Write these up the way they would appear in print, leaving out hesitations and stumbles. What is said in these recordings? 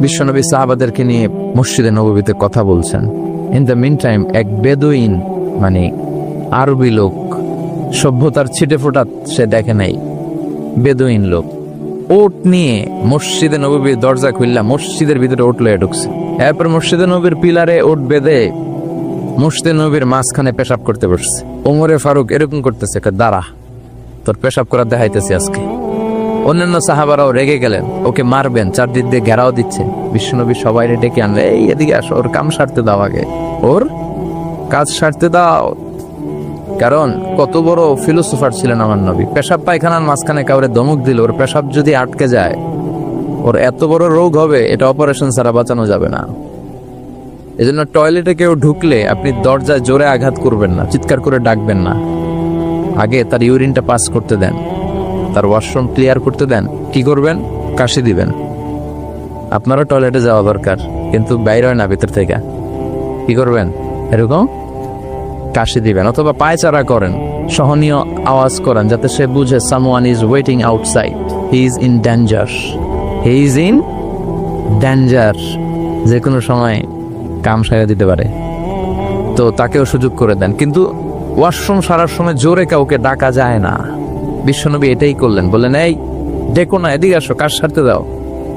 বিশ্বনবী সাহাবাদেরকে নিয়ে মসজিদে নববীতে কথা বলছেন। ইন দ্য মিন টাইম এক বেদুইন, মানে আরবি লোক, সভ্যতার ছিটে ফোটা সে দেখে নাই, বেদুইন লোক ওট নিয়ে মসজিদে নববীর দরজা খুললা মসজিদের ভিতরে ওট লয়ে ঢুকছে। এরপর মসজিদে নবীর পিলারে ওট বেঁধে মসজিদে নবীর মাঝখানে পেশাব করতে বসছে। ওমরে ফারুক এরকম করতেছে, দাঁড়া, তোর পেশাব করার দেখাইতেছি আজকে। অন্যান্য সাহাবারাও রেগে গেলেন, ওকে মারবেন, চারদিক দিয়ে ঘেরাও দিচ্ছে। বিশ্বনবী সবাই ডেকে আনলে, এই এদিকে আসো, ওর কাম সারতে দাও, আগে ওর কাজ সারতে দাও। কারণ কত বড় ফিলোসোফার ছিলেন আমার নবী। পেশাব পায়খানার মাঝখানে কাউরে ধমক দিল, ওর পেশাব যদি আটকে যায় ওর এত বড় রোগ হবে, এটা অপারেশন ছাড়া বাঁচানো যাবে না। এজন্য টয়লেটে কেউ ঢুকলে আপনি দরজায় জোরে আঘাত করবেন না, চিৎকার করে ডাকবেন না, আগে তার ইউরিনটা পাস করতে দেন, তার ওয়াশরুম ক্লিয়ার করতে দেন। কি করবেন? কাশি দিবেন। আপনারও টয়লেটে যাওয়া দরকার, কিন্তু বাইরে হয় না, ভিতর থেকে। কি করবেন? এরকম কাশি দিবেন, অথবা পায়চারা করেন, সহনীয় আওয়াজ করেন, যাতে সে বুঝে someone is waiting outside, he is in danger, he is in danger. যে কোনো সময় কাম সারা দিতে পারে, তো তাকেও সুযোগ করে দেন। কিন্তু ওয়াশরুম সারার সময় জোরে কাউকে ডাকা যায় না। বিশ্বনবী এটাই করলেন, বললেন, এই ডেকো না, এদিকে আসো, কাজ সারতে দাও।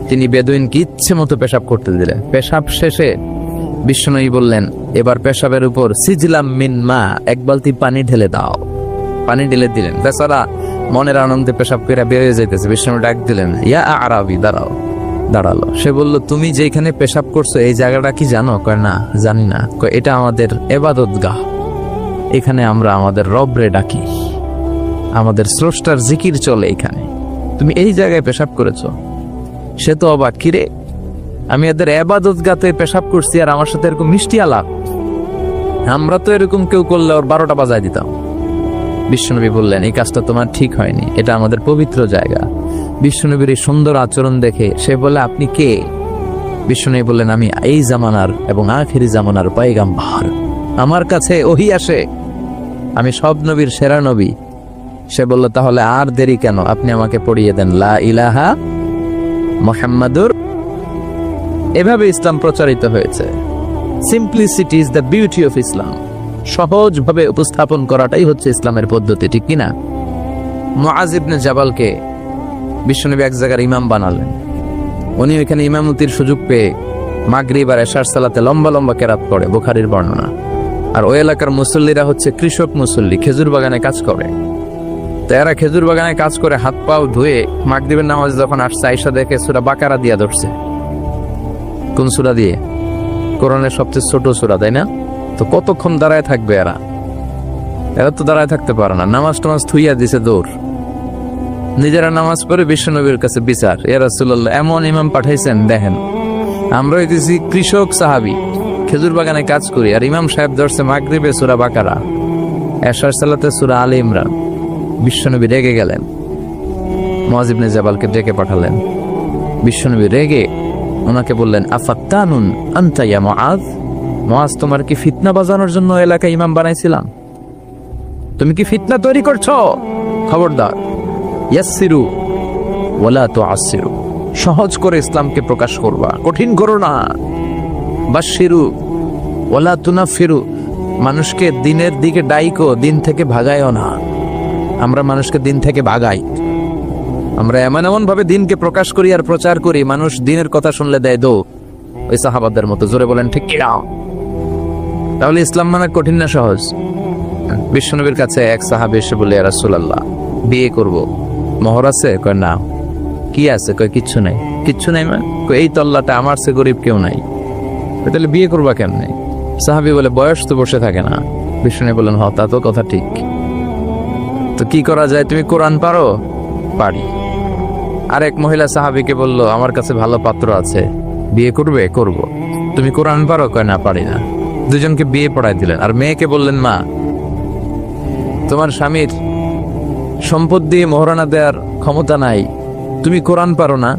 তিনি বেদুইনকে ইচ্ছে মতো পেশাব করতে দিলেন। পেশাব শেষে বিশ্বনবী বললেন, এবার পেশাবের উপর সিজলাম মিন মা, এক বালতি পানি ঢেলে দাও। পানি ঢেলে দিলেন। বেচারা মনের আনন্দে পেশাব করে বেরিয়ে যাইতেছে। বিশ্বনবী ডাক দিলেন, ইয়া আরাবি, দাঁড়াও। দাঁড়ালো। সে বলল, তুমি যেখানে পেশাব করছো এই জায়গাটা কি জানো? কয়, না, জানি না। কয়, এটা আমাদের ইবাদতগাহ, এখানে আমরা আমাদের রবরে ডাকি, আমাদের স্রষ্টার জিকির চলে এখানে, তুমি এই জায়গায় পেশাব করেছো। সে তো অবাক, কিরে, আমি এদের ইবাদতগাতে পেশাব করছি আর আমার সাথে এরকম মিষ্টি আলাপ? আমরা তো এরকম কেউ করলে ওর 12টা বাজায় দিতাম। বিশ্বনবী বললেন, এই কাজটা তোমার ঠিক হয়নি, এটা আমাদের পবিত্র জায়গা। বিশ্বনবীর এই সুন্দর আচরণ দেখে সে বলে, আপনি কে? বিশ্বনবী বললেন, আমি এই জামানার এবং আখিরি জামানার পয়গাম্বর, আমার কাছে ওহী আসে, আমি সব নবীর সেরা নবী। সে বলল, তাহলে আর দেরি কেন, আপনি আমাকে পড়িয়ে দেন লা ইলাহা মুহাম্মাদুর। এভাবে ইসলাম প্রচারিত হয়েছে। Simplicity is the beauty of Islam. সহজভাবে উপস্থাপন করাটাই হচ্ছে ইসলামের পদ্ধতি, ঠিক কিনা? মুআজ ইবনে জাবালকে বিশ্বনবী এক জায়গার ইমাম বানালেন। উনি ওইখানে ইমামতির সুযোগ পেয়ে মাগরিব আর এশার সালাতে লম্বা লম্বা কেরাত পড়ে, বুখারীর বর্ণনা। আর ওই এলাকার মুসল্লিরা হচ্ছে কৃষক মুসল্লি, খেজুর বাগানে কাজ করে। তো এরা খেজুর বাগানে কাজ করে হাত পাও ধুয়ে মাগরিবের নামাজ যখন আসছে, আয়েশা দেখে সূরা বাকারা দিয়া ধরছে। কোন সূরা দিয়ে? কোরআনের সবচেয়ে ছোট সূরা, তাই না? তো কতক্ষণ দাঁড়ায় থাকবে এরা? এরা তো দাঁড়ায় থাকতে পারে না। নামাজ টামাজ থুইয়া দিছে দৌড়। নিজেরা নামাজ পড়ে বিশ্বনবীর কাছে বিচার, ইয়া রাসূলুল্লাহ, এমন ইমাম পাঠাইছেন, দেখেন আমরা হইতেছি কৃষক সাহাবী, খেজুর বাগানে কাজ করি, আর ইমাম সাহেব ধরছে মাগরিবে সূরা বাকারা, এশার সালাতে সূরা আলে ইমরান। বিশ্বনবী রেগে গেলেন, মুআজ ইবনে জাবালকে ডেকে পাঠালেন। বিশ্বনবী রেগে ওনাকে বললেন, আফাত্তানুন আনতা ইয়া মুআজ, মুআজ, তোমার কি ফিতনা বাজানোর জন্য এলাকায় ইমাম বানাইছিলাম? তুমি কি ফিতনা তৈরি করছো? খবরদার, ইয়াসসিরু ওয়ালা তুআসসিরু, সহজ করে ইসলামকে প্রকাশ করবা, কঠিন করো না। বাশশিরু ওয়ালা তুনাফিরু, মানুষকে দিনের দিকে ডাইকো, দিন থেকে ভাগায়ও না। আমরা মানুষকে দিন থেকে ভাগাই। আমরা এমন এমন ভাবে দিনকে প্রকাশ করি আর প্রচার করি, মানুষ দিনের কথা শুনলে দেয় দো, ওই সাহাবাদের মতো। জোরে বলেন ঠিক কি না? তাহলে ইসলাম মানে কঠিন না সহজ? বিশ্বনবীর কাছে এক সাহাবী এসে বলে, ইয়া রাসূলুল্লাহ, বিয়ে করব, মোহর আছে? কয় না। কি আছে? কয় কিচ্ছু নাই। কিচ্ছু নাই মানে? কয় এই তল্লাটা আমার চেয়ে গরিব কেউ নাই। তাহলে বিয়ে করবা কেমনে? সাহাবী বলে, বয়স তো বসে থাকে না। বিশ্বনবী বলেন, হ, তা তো কথা ঠিক। তো কি করা যায়? তুমি কোরআন পারো? পারি। আরেক মহিলা সাহাবীকে বলল, আমার কাছে ভালো পাত্র আছে, বিয়ে করবে? করব। তুমি কোরআন পারো? কয় না, পারি না। দুজনকে বিয়ে পড়ায় দিলেন। আর মেয়েকে বললেন, মা, তোমার স্বামীর সম্পদ দিয়ে মোহরানা দেওয়ার ক্ষমতা নাই, তুমি কোরআন পারো না,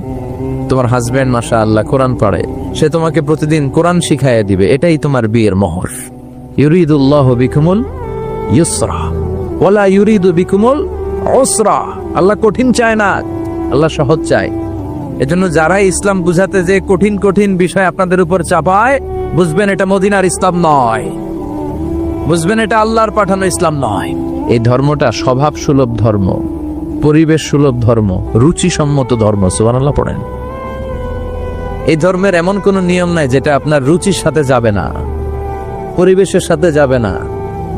তোমার হাজবেন্ড মাশাআল্লাহ কোরআন পড়ে, সে তোমাকে প্রতিদিন কোরআন শিখাইয়া দিবে, এটাই তোমার বিয়ের মোহর। ইউরিদুল্লাহু বিকুমুল ইউসরা ওয়ালা ইউরিদু বিকুমুল উসরা। আল্লাহ কঠিন চায় না, আল্লাহ সহজ চায়। এজন্য যারা ইসলাম বুঝাতে যে কঠিন কঠিন বিষয় আপনাদের উপর চাপায়, বুঝবেন এটা মদিনার ইসলাম নয়, বুঝবেন এটা আল্লাহর পাঠানো ইসলাম নয়। এই ধর্মটা স্বভাব সুলভ ধর্ম, পরিবেশ সুলভ ধর্ম, রুচিসম্মত ধর্ম। সুবহানাল্লাহ পড়েন। এই ধর্মের এমন কোন নিয়ম নাই যেটা আপনার রুচির সাথে যাবে না, পরিবেশের সাথে যাবে না,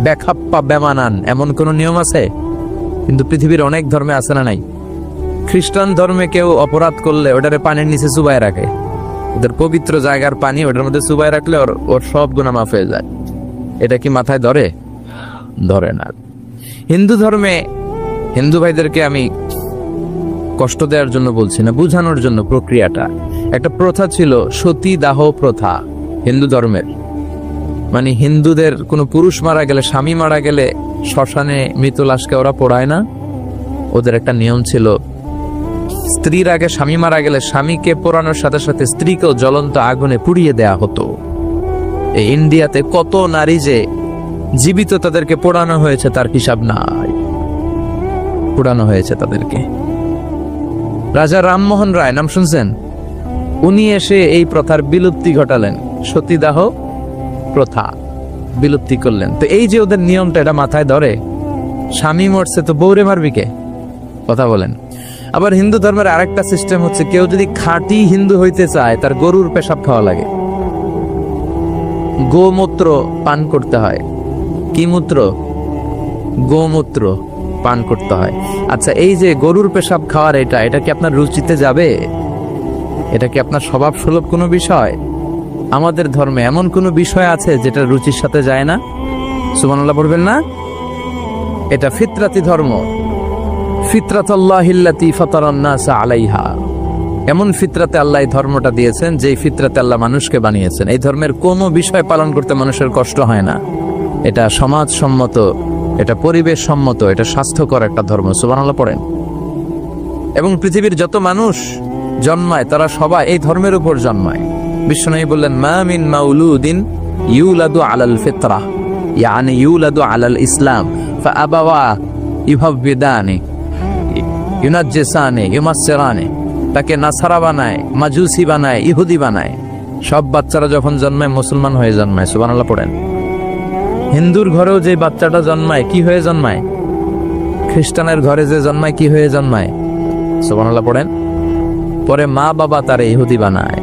বেখাপ্পা বেমানান এমন কোন নিয়ম আছে? কিন্তু পৃথিবীর অনেক ধর্মে আছে না নাই? খ্রিস্টান ধর্মে কেউ অপরাধ করলে ওটারে পানির নিচে চুবাই রাখে, ওদের পবিত্র জায়গার পানি ওটার মধ্যে চুবাই রাখলে ওর সব গুনাহ মাফ হয়ে যায়। এটা কি মাথায় ধরে? ধরে না। হিন্দু ধর্মে, হিন্দু ভাইদেরকে আমি কষ্ট দেওয়ার জন্য বলছি না, বুঝানোর জন্য। প্রক্রিয়াটা একটা প্রথা ছিল, সতী দাহ প্রথা হিন্দু ধর্মের। মানে হিন্দুদের কোনো পুরুষ মারা গেলে, স্বামী মারা গেলে শ্মশানে মৃত লাশকে ওরা পোড়ায় না। ওদের একটা নিয়ম ছিল, স্ত্রীর আগে স্বামী মারা গেলে স্বামীকে পোড়ানোর সাথে সাথে স্ত্রীকেও জ্বলন্ত আগুনে পুড়িয়ে দেয়া হতো। এই ইন্ডিয়াতে কত নারী যে জীবিত তাদেরকে পোড়ানো হয়েছে তার হিসাব নাই, পোড়ানো হয়েছে তাদেরকে। রাজা রামমোহন রায় নাম শুনছেন? উনি এসে এই প্রথার বিলুপ্তি ঘটালেন, সতীদাহ প্রথা বিলুপ্তি করলেন। তো এই যে ওদের নিয়মটা, এটা মাথায় ধরে? স্বামী মরছে তো বউরে মারবি কে? কথা বলেন। আবার হিন্দু ধর্মের আরেকটা সিস্টেম হচ্ছে, কেউ যদি খাঁটি হিন্দু হইতে চায় তার গরুর পেশাব খাওয়া লাগে, গোমূত্র পান করতে হয়। কি মূত্র? গোমূত্র পান করতে হয়। আচ্ছা, এই যে গরুর পেশাব খাওয়ার এটা কি আপনার রুচিতে যাবে? এটা কি আপনার স্বভাব সুলভ কোনো বিষয়? আমাদের ধর্মে এমন কোনো বিষয় আছে যেটা রুচির সাথে যায় না? সুবহানাল্লাহ পড়বেন না? এটা ফিতরাতি ধর্ম, ফিতরাতাল্লাহিল্লাতী ফাতারান নাস আলাইহা। এমন ফিতরাতে আল্লাহ এই ধর্মটা দিয়েছেন, যেই ফিতরাতে আল্লাহ মানুষকে বানিয়েছেন। এই ধর্মের কোনো বিষয় পালন করতে মানুষের কষ্ট হয় না। এটা সমাজসম্মত, এটা পরিবেশ সম্মত, এটা স্বাস্থ্যকর একটা ধর্ম। সুবহানাল্লাহ পড়েন। এবং পৃথিবীর যত মানুষ জন্মায় তারা সবাই এই ধর্মের উপর জন্মায়। বিশ্বনবী বললেন, মা মিন মাউলুদিন ইউলাদু আলাল ফিতরাহ, ইয়ানি ইউলাদু আলাল ইসলাম ফাআবাওয়া ইউহাব্বিদানি ইউনাজ্জিসানি ইউমাসসিরানি। তাকে নাসারা বানায়, মাজুসি বানায়, ইহুদি বানায়। সব বাচ্চারা যখন জন্মায় মুসলমান হয়ে জন্মায়। সুবহানাল্লাহ পড়েন। হিন্দুর ঘরেও যে বাচ্চাটা জন্মায় কি হয়ে জন্মায়? খ্রিস্টানের ঘরে যে জন্মায় কি হয়ে জন্মায়? সুবহানাল্লাহ পড়েন। পরে মা বাবা তারে ইহুদি বানায়,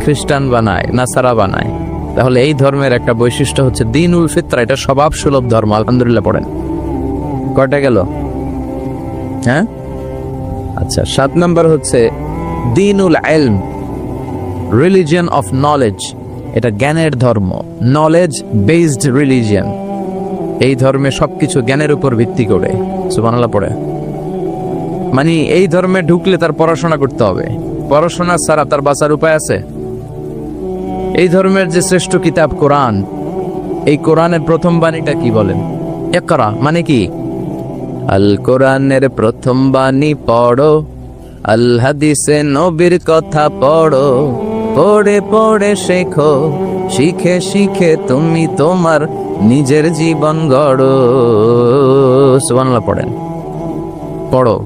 খ্রিস্টান বানায়, নাসারা বানায়। তাহলে এই ধর্মের একটা বৈশিষ্ট্য হচ্ছে দ্বীনুল ফিতরা, এটা স্বভাব সুলভ ধর্ম। আলহামদুলিল্লাহ পড়েন। কয়টা গেল? হ্যাঁ, আচ্ছা, 7 নম্বর হচ্ছে দ্বীনুল ইলম, রিলিজিয়ন অফ নলেজ। এটা জ্ঞানের ধর্ম, নলেজ বেসড রিলিজিয়ন। এই ধর্মে সবকিছু জ্ঞানের উপর ভিত্তি করে। সুবহানাল্লাহ পড়ে। মানে এই ধর্মে ঢুকলে তার পড়াশোনা করতে হবে, পড়াশোনা ছাড়া তার বাঁচার উপায় আছে? এই ধর্মের যে শ্রেষ্ঠ কিতাব কোরআন, এই কোরআনের প্রথম বাণীটা কি বলেন? ইকরা মানে কি? আল কোরআনের প্রথম বাণী পড়ো, আল হাদিসে নবীর কথা পড়ো, পড়ে পড়ে শেখো, শিখে শিখে তুমি তোমার নিজের জীবন গড়ো। সুবহানাল্লাহ পড়েন। পড়ো,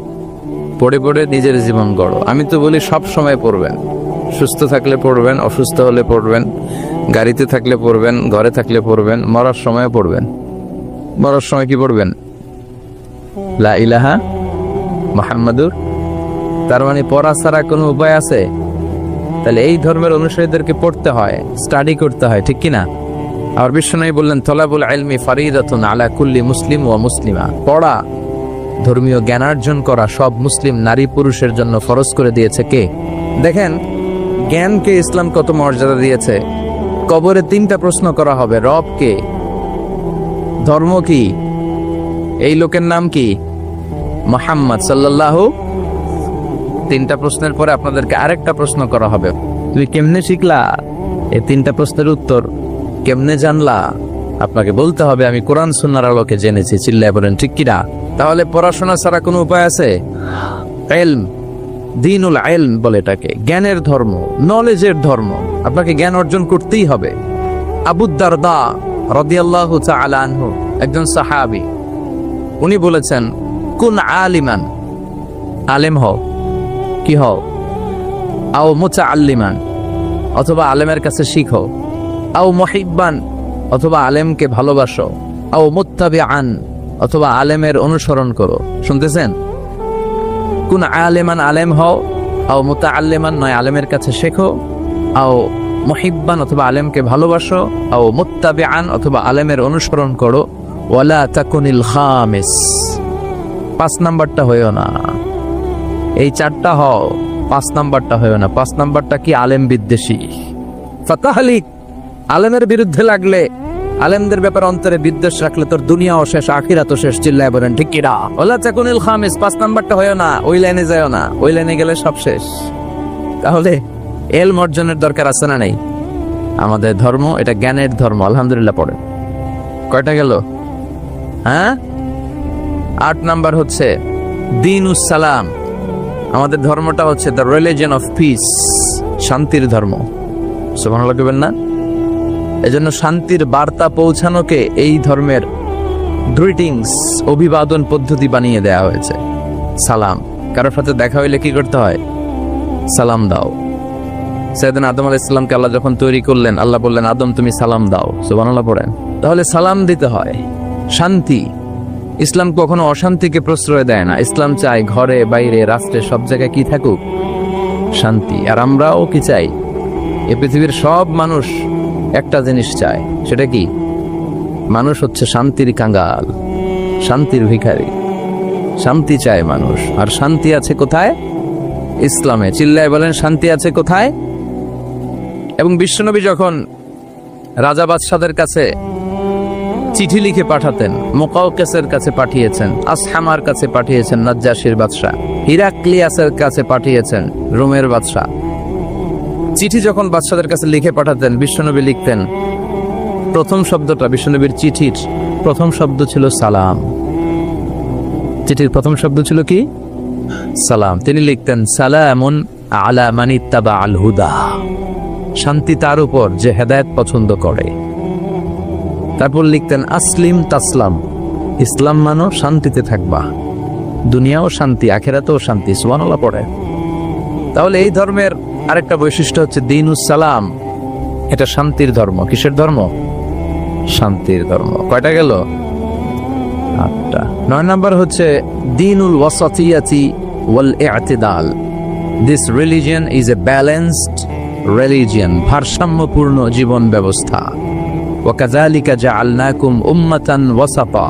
পড়ে পড়ে নিজের জীবন গড়ো। আমি তো বলি সব সময় পড়বেন, সুস্থ থাকলে পড়বেন, অসুস্থ হলে পড়বেন, গাড়িতে থাকলে পড়বেন, ঘরে থাকলে পড়বেন, মরার সময় পড়বেন। মরার সময় কি পড়বেন? লা ইলাহা মুহাম্মাদুর। তার মানে পড়া ছাড়া কোনো উপায় আছে? তাহলে এই ধর্মের অনুসারীদেরকে পড়তে হয়, স্টাডি করতে হয়, ঠিক কিনা? আর বিশ্বনবী বললেন, তলাবুল ইলমি ফারিদাতুন আলা কুল্লি মুসলিম ওয়া মুসলিমা। পড়া, ধর্মীয় জ্ঞানার্জন করা সব মুসলিম নারী পুরুষের জন্য ফরজ করে দিয়েছে কে? দেখেন জ্ঞানকে ইসলাম কত মর্যাদা দিয়েছে। কবরে 3টা প্রশ্ন করা হবে, রব কে, ধর্ম কি, এই লোকের নাম কি, মুহাম্মদ সাল্লাল্লাহু। 3টা প্রশ্নের পরে আপনাদেরকে আরেকটা প্রশ্ন করা হবে, তুমি কেমনে শিখলা এই 3টা প্রশ্নের উত্তর, কেমনে জানলা? আপনাকে বলতে হবে, আমি কোরআন সুন্নাহর আলোকে জেনেছি। চিল্লায় বলেন ঠিক কিনা? তাহলে পড়াশোনা ছাড়া কোনো উপায় আছে? ইলম, দ্বীনুল ইলম বলে এটাকে, জ্ঞানের ধর্ম, নলেজের ধর্ম। আপনাকে জ্ঞান অর্জন করতেই হবে। আবু দারদা রাদিয়াল্লাহু তাআলা আনহু, একজন সাহাবী, উনি বলেছেন, কুন আলিমান, আলেম হও। কি হও? আও মুতাআল্লিমান, অথবা আলেমের কাছে শিখো, আও মুহিব্বান, অথবা আলেমকে ভালোবাসো, আও মুত্তাবিআন, অথবা আলেমের অনুসরণ করো। শুনতেছেন? কোন আলেমান, আলেম হও, আও মুতাআল্লিমান, নয় আলেমের কাছে শেখো, আও মুহিব্বান, অথবা আলেমকে ভালোবাসো, আও মুত্তাবিআন, অথবা আলেমের অনুসরণ করো, ওয়ালা তাকুনিল খামিস, 5 নাম্বারটা হইও না। এই 4টা হও, 5 নাম্বারটা হইও না। 5 নাম্বারটা কি? আলেম বিদ্বেষী। ফাতাহলিক, আলেমের বিরুদ্ধে লাগলে, আলেমদের ব্যাপারে অন্তরে বিদ্বেষ রাখলে তোর দুনিয়াও শেষ, আখিরাতও শেষ। চিল্লায় বলেন ঠিক কিনা? ওয়ালা তাকুনিল খামিস, 5 নাম্বারটা হইও না। ওই লাইনে যাও না, ওই লাইনে গেলে সব শেষ। তাহলে এলম অর্জনের দরকার আছে না নাই? আমাদের ধর্ম এটা জ্ঞানের ধর্ম, আলহামদুলিল্লাহ। পড়ে কয়টা গেল? হ্যাঁ, 8 নাম্বার হচ্ছে দ্বীনুস সালাম। আমাদের ধর্মটা হচ্ছে দ্য রিলিজিয়ন অফ পিস, শান্তির ধর্ম। সুবহানাল্লাহ কইবেন না? এজন্য শান্তির বার্তা পৌঁছানোকে এই ধর্মের গ্রিটিংস, অভিবাদন পদ্ধতি বানিয়ে দেয়া হয়েছে। সালাম, কারোর সাথে দেখা হইলে কি করতে হয়? সালাম দাও। সাইয়েদনা আদম আলাইহিস সালামকে আল্লাহ যখন তৈরি করলেন, আল্লাহ বললেন, আদম তুমি সালাম দাও। সুবহানাল্লাহ পড়েন। তাহলে সালাম দিতে হয়। শান্তি, ইসলাম কখনো অশান্তিকে প্রশ্রয় দেয় না। ইসলাম চায় ঘরে বাইরে রাষ্ট্রে সব জায়গায় কি থাকুক? শান্তি। আর আমরাও কি চাই? এই পৃথিবীর সব মানুষ একটা জিনিস চায়, সেটা কি? মানুষ হচ্ছে শান্তির কাঙ্গাল, শান্তির ভিখারি। শান্তি চায় মানুষ। আর শান্তি আছে কোথায়? ইসলামে। চিল্লায় বলেন শান্তি আছে কোথায়? এবং বিশ্বনবী যখন রাজা বাদশাদের কাছে চিঠি লিখে পাঠাতেন, মুকাওকেসের কাছে পাঠিয়েছেন, আসহামার কাছে পাঠিয়েছেন, নাজ্জাশীর বাদশা, হিরাক্লিয়াসের কাছে পাঠিয়েছেন, রোমের বাদশা। চিঠি যখন বাদশাদের কাছে লিখে পাঠাতেন, বিশ্বনবী লিখতেন, প্রথম শব্দটা বিশ্বনবীর চিঠির প্রথম শব্দ ছিল সালাম। চিঠির প্রথম শব্দ ছিল কি? সালাম। তিনি লিখতেন, সালামুন আলা মান ইত্তাবা আল হুদা, শান্তি তার উপর যে হেদায়েত পছন্দ করে। তারপর লিখতেন, আসলিম তাসলাম, ইসলাম মানো শান্তিতে থাকবা, দুনিয়াও শান্তি, আখিরাতেও শান্তি। সুবহানাল্লাহ পড়ে। তাহলে এই ধর্মের আরেকটা বৈশিষ্ট্য হচ্ছে দ্বীনুস সালাম। এটা শান্তির ধর্ম। কিসের ধর্ম? শান্তির ধর্ম। কয়টা গেল? 8টা। 9 নাম্বার হচ্ছে দ্বীনুল ওয়াসাতিয়াতি ওয়াল ই'তিদাল। This religion is a balanced religion, ভারসাম্যপূর্ণ জীবন ব্যবস্থা। ওয়াকাযালিকা জাআলনাকুম উম্মাতান ওয়াসাতা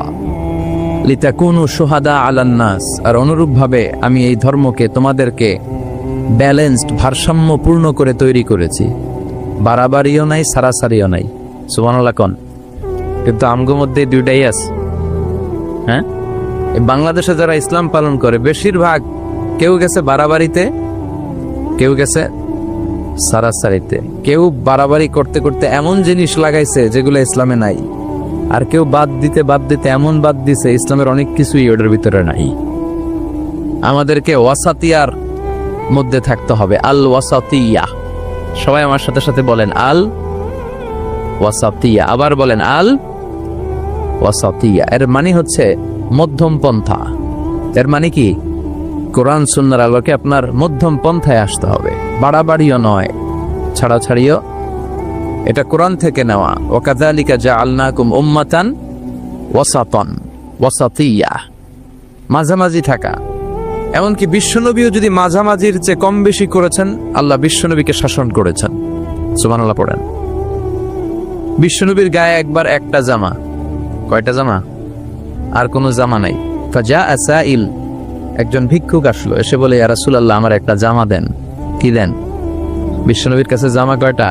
লিতাকুনু শুহাদা আলান নাস। আর অনুরূপভাবে আমি এই ধর্মকে, তোমাদেরকে ব্যালেন্সড, ভারসাম্যপূর্ণ করে তৈরি করেছি। বাড়াবাড়িও নাই, সারাসারিও নাই। সুবহানাল্লাহ কোন? কিন্তু আমগো মধ্যে দুইটাই আছে। হ্যাঁ, এই বাংলাদেশে যারা ইসলাম পালন করে বেশিরভাগ, কেউ গেছে বাড়াবাড়িতে, কেউ গেছে সারাসারিতে। কেউ বাড়াবাড়ি করতে করতে এমন জিনিস লাগাইছে যেগুলো ইসলামে নাই, আর কেউ বাদ দিতে এমন বাদ দিছে ইসলামের অনেক কিছুই ওটার ভিতরে নাই। আমাদেরকে ওয়াসাতিয়ার মধ্যে থাকতে হবে। আল ওয়াসাতিয়া। সবাই আমার সাথে সাথে বলেন আল ওয়াসাতিয়া। আবার বলেন আল ওয়াসাতিয়া। এর মানে হচ্ছে মধ্যম পন্থা। এর মানে কি? কোরআন সুন্নাহর আলোকে আপনার মধ্যম পন্থায় আসতে হবে। বাড়াবাড়িও নয়, ছাড়াছাড়িও। এটা কোরআন থেকে নেওয়া। ওয়াকাযালিকা জাআলনাকুম উম্মাতান ওয়াসাতান, ওয়াসাতিয়া, মাঝামাঝি থাকা। এমনকি বিশ্বনবীও যদি মাঝামাঝির চেয়ে কম বেশি করেছেন, আল্লাহ বিশ্বনবীকে শাসন করেছেন। সুবহানাল্লাহ পড়েন। বিশ্বনবীর গায়ে একবার একটা জামা। কয়টা জামা? আর কোনো জামা নাই। ফাজা আসাইল, একজন ভিক্ষুক আসলো, এসে বলে, ইয়া রাসূলুল্লাহ, আমার একটা জামা দেন। কি দেন? বিশ্বনবীর কাছে জামা কয়টা?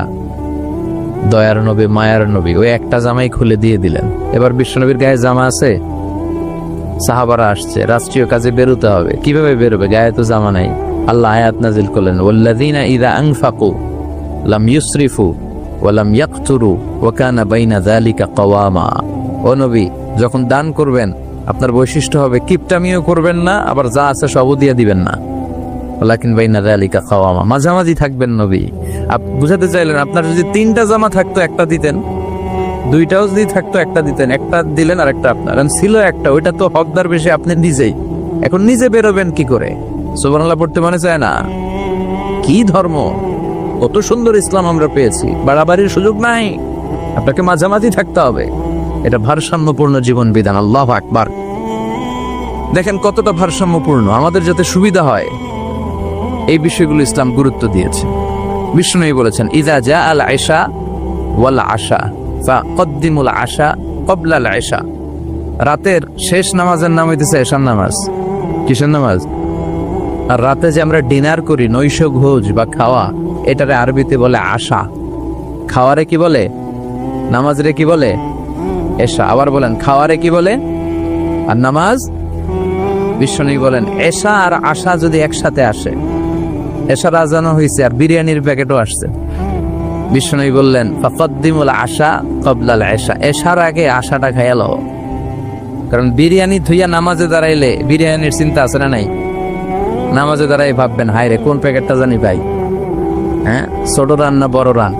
দয়ার নবী, মায়ার নবী, ওই একটা জামাই খুলে দিয়ে দিলেন। এবার বিশ্বনবীর গায়ে জামা আছে? সাহাবারা আসছে, রাষ্ট্রীয় কাজে বেরোতে হবে, কিভাবে বেরোবে? গায়ে তো জামা নাই। আল্লাহ আয়াত নাজিল করলেন, ওয়াল্লাযীনা ইযা আনফাকু লাম ইউসরিফু ওয়া লাম ইয়াকতুরু ওয়া কানা বাইনা যালিকা কাওয়ামা। ও নবী, যখন দান করবেন আপনার বৈশিষ্ট্য হবে কিপটামিও করবেন না, আবার যা আছে সবও দিয়ে দিবেন না। ওয়ালাকিন বাইনা যালিকা কাওয়ামা, মাঝামাঝি থাকবেন নবী। বুঝাতে চাইলেন, আপনার যদি 3টা জামা থাকতো একটা দিতেন, 2টাও যদি থাকতো একটা দিতেন। একটা দিলেন আর একটা আপনার। ছিল একটা, ওইটা তো হকদার বেশি আপনি নিজেই। এখন নিজে বেরোবেন কি করে? সুবহানাল্লাহ পড়তে মনে চায় না? কি ধর্ম, কত সুন্দর ইসলাম আমরা পেয়েছি, বাড়াবাড়ির সুযোগ নাই, আপনাকে মাঝামাঝি থাকতে হবে। এটা ভারসাম্যপূর্ণ জীবন বিধান। আল্লাহু আকবার। দেখেন কতটা ভারসাম্যপূর্ণ, আমাদের যাতে সুবিধা হয় এই বিষয়গুলো ইসলাম গুরুত্ব দিয়েছে। বিষ্ণু বলেছেন, ইযা জা আল আশা ওয়াল আশা ফাকদ্দিমুল আশা ক্বাবলা আল আশা। রাতের শেষ নামাজের নাম হইতেছে এশার নামাজ। কিসের নামাজ? আর রাতে যে আমরা ডিনার করি, নৈশ ভোজ বা খাওয়া, এটারে আরবিতে বলে আশা। খাওয়ারে কি বলে? নামাজরে কি বলে? এশা। আবার বলেন, খাওয়ারে কি বলে? আর নামাজ? বিষ্ণু বলেন, এশা আর আশা যদি একসাথে আসে, এশার আজানও হয়েছে আর বিরিয়ানির প্যাকেটও আসছে, বিষ্ণু বললেন ফাকদ্দিমুল আশা ক্বাবলা আল আশা, এশার আগে আশাটা খাইয়া লও। কারণ বিরিয়ানি থুইয়া নামাজে দাঁড়াইলে বিরিয়ানির চিন্তা আছে না নাই? নামাজে দাঁড়াই ভাববেন, হায় রে কোন প্যাকেটটা জানি পাই, হ্যাঁ, ছোট রান না বড় রান,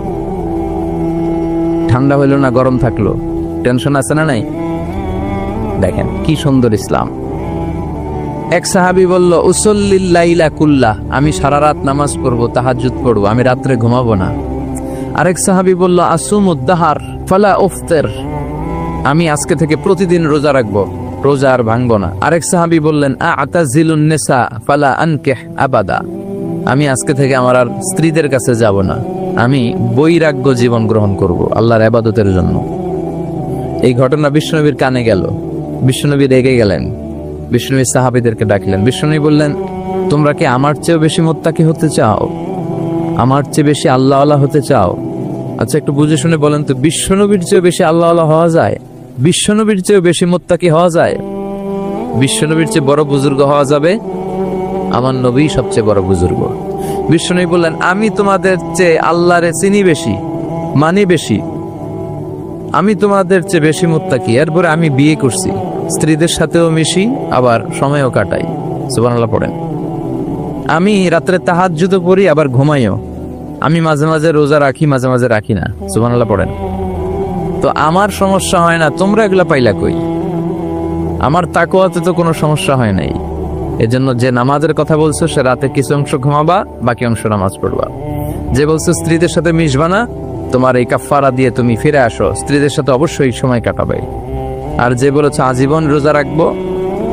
ঠান্ডা হইলো না গরম থাকলো, টেনশন আছে না নাই? দেখেন কি সুন্দর ইসলাম। এক সাহাবী বলল, উসল্লিল লাইলা কুল্লাহ, আমি সারা রাত নামাজ পড়বো, তাহাজ্জুদ পড়বো, আমি রাত্রে ঘুমাবো না। আরেক সাহাবী বলল, আসুমুদ দাহার ফালা উফতির, আমি আজকে থেকে প্রতিদিন রোজা রাখবো, রোজা আর ভাঙবো না। আরেক সাহাবী বললেন, আতাজিলুন নিসা ফালা আনকিহ আবাদা, আমি আজকে থেকে আমার আর স্ত্রীদের কাছে যাব না, আমি বৈরাগ্য জীবন গ্রহণ করব আল্লাহর ইবাদতের জন্য। এই ঘটনা বিশ্বনবীর কানে গেল, বিশ্বনবী রেগে গেলেন, বিশ্বনবী সাহাবীদেরকে ডাকলেন। বিশ্বনবী বললেন, তোমরা কি আমার চেয়েও বেশি মুত্তাকি হতে চাও? আমার চেয়ে বেশি আল্লাহওয়ালা হতে চাও? আচ্ছা একটু বুঝে শুনে বলেন তো, বিশ্বনবীর চেয়েও বেশি আল্লাহওয়ালা হওয়া যায়? বিশ্বনবীর চেয়েও বেশি মুত্তাকি হওয়া যায়? বিশ্বনবীর চেয়ে বড় বুজুর্গ হওয়া যাবে? আমার নবী সবচেয়ে বড় বুজুর্গ। বিশ্বনবী বললেন, আমি তোমাদের চেয়ে আল্লাহরে চিনি বেশি, মানি বেশি, আমি তোমাদের চেয়ে বেশি মুত্তাকি। এরপরে আমি বিয়ে করছি, স্ত্রীদের সাথেও মিশি, আবার সময়ও কাটাই। সুবহানাল্লাহ পড়েন। আমি রাত্রে তাহাজ্জুদও পড়ি, আবার ঘুমাইও। আমি মাঝে মাঝে রোজা রাখি, মাঝে মাঝে রাখি না। সুবহানাল্লাহ পড়েন। তো আমার সমস্যা হয় না, তোমরা এগুলা পাইলা কই? আমার তাকওয়াতে তো কোনো সমস্যা হয় নাই। এজন্য যে নামাজের কথা বলছো, সে রাতে কিছু অংশ ঘুমাবা, বাকি অংশ নামাজ পড়বা। যে বলছো স্ত্রীদের সাথে মিশবা না, তোমার এই কাফারা দিয়ে তুমি ফিরে আসো, স্ত্রীদের সাথে অবশ্যই সময় কাটাবে। আর যে বলেছো আজীবন রোজা রাখবো,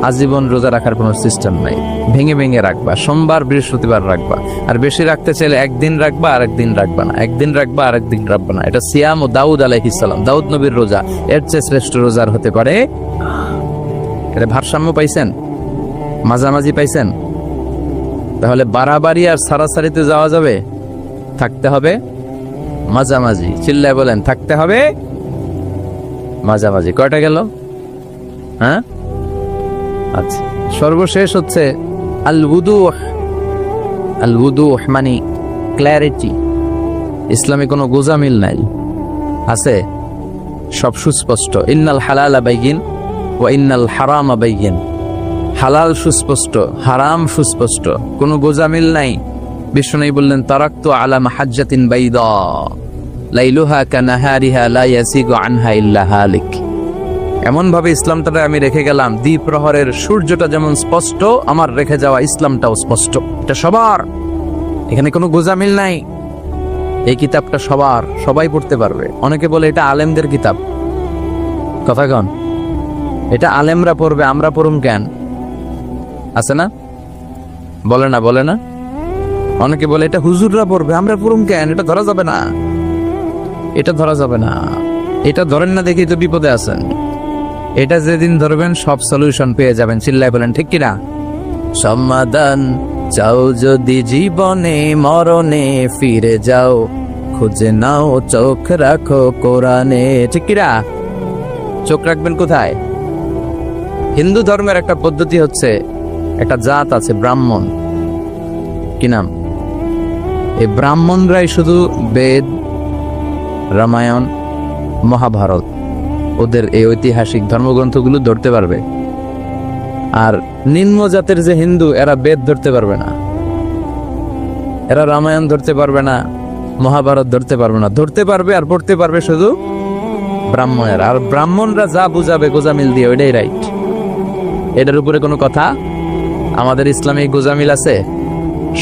আজীবন রোজা রাখার কোনো সিস্টেম নাই, ভেঙে ভেঙে রাখবা, সোমবার বৃহস্পতিবার রাখবা। আর বেশি রাখতে চাইলে একদিন রাখবা আর একদিন রাখবা না, একদিন রাখবা আর একদিন রাখবা না। এটা সিয়াম ও দাউদ আলাইহিস সালাম, দাউদ নবীর রোজা, এর চেয়ে শ্রেষ্ঠ রোজার হতে পারে? এটা ভারসাম্য পাইছেন? মাঝামাঝি পাইছেন? তাহলে বাড়াবাড়ি আর সারাসারিতে যাওয়া যাবে? থাকতে হবে মাঝামাঝি। চিল্লায় বলেন, থাকতে হবে মাঝামাঝি। কয়টা গেল? হ্যাঁ, আচ্ছা, সর্বশেষ হচ্ছে আল উদুহ। আল উদুহ মানে ক্ল্যারিটি। ইসলামে কোনো গোজামিল নাই, আছে সব সুস্পষ্ট। ইন্নাল হালালা বাইয়িন ওয়া ইন্নাল হারামা বাইয়িন, হালাল সুস্পষ্ট, হারাম সুস্পষ্ট, কোনো গোজামিল নাই। বিষ্ণু বললেন, তারাকতু আলা মাহাজ্জাতিন বাইদা লাইলুহা কানাহারিহা লা ইয়াসিগু আনহা ইল্লা হালিক। এমন ভাবে ইসলামটাকে আমি রেখে গেলাম, দ্বীপ প্রহরের সূর্যটা যেমন স্পষ্ট, আমার রেখে যাওয়া ইসলামটাও স্পষ্ট। এটা সবার, এখানে কোনো গোজামিল নাই। এই কিতাবটা সবার, সবাই পড়তে পারবে। অনেকে বলে এটা আলেমদের কিতাব, কথা কন, এটা আলেমরা পড়বে, আমরা পড়ুম কেন? আছে না? বলে না, বলে না? অনেকে বলে এটা হুজুররা পড়বে, আমরা পড়ুম কেন? এটা ধরা যাবে না, এটা ধরা যাবে না। এটা ধরেন না দেখি তো বিপদে আছেন। এটা যেদিন ধরবেন সব সলিউশন পেয়ে যাবেন। চিল্লায় বলেন ঠিক কিনা? সমাধান চাও যদি জীবনে, মরণে ফিরে যাও, খুঁজে নাও চোখ রাখো কোরআনে। ঠিক কিনা? চোখ রাখবেন কোথায়? হিন্দু ধর্মের একটা পদ্ধতি হচ্ছে, একটা জাত আছে ব্রাহ্মণ, কি নাম? এই ব্রাহ্মণরাই শুধু বেদ, রামায়ণ, মহাভারত, ওদের এই ঐতিহাসিক ধর্মগ্রন্থগুলো ধরতে পারবে। আর নিম্ন জাতের যে হিন্দু, এরা বেদ ধরতে পারবে না, এরা রামায়ণ ধরতে পারবে না, মহাভারত ধরতে পারবে না। ধরতে পারবে আর পড়তে পারবে শুধু ব্রাহ্মণের। আর ব্রাহ্মণরা যা বুঝাবে গোজামিল দিয়ে, ওইটাই রাইট। এটার উপরে কোনো কথা? আমাদের ইসলামে গোজামিল আছে?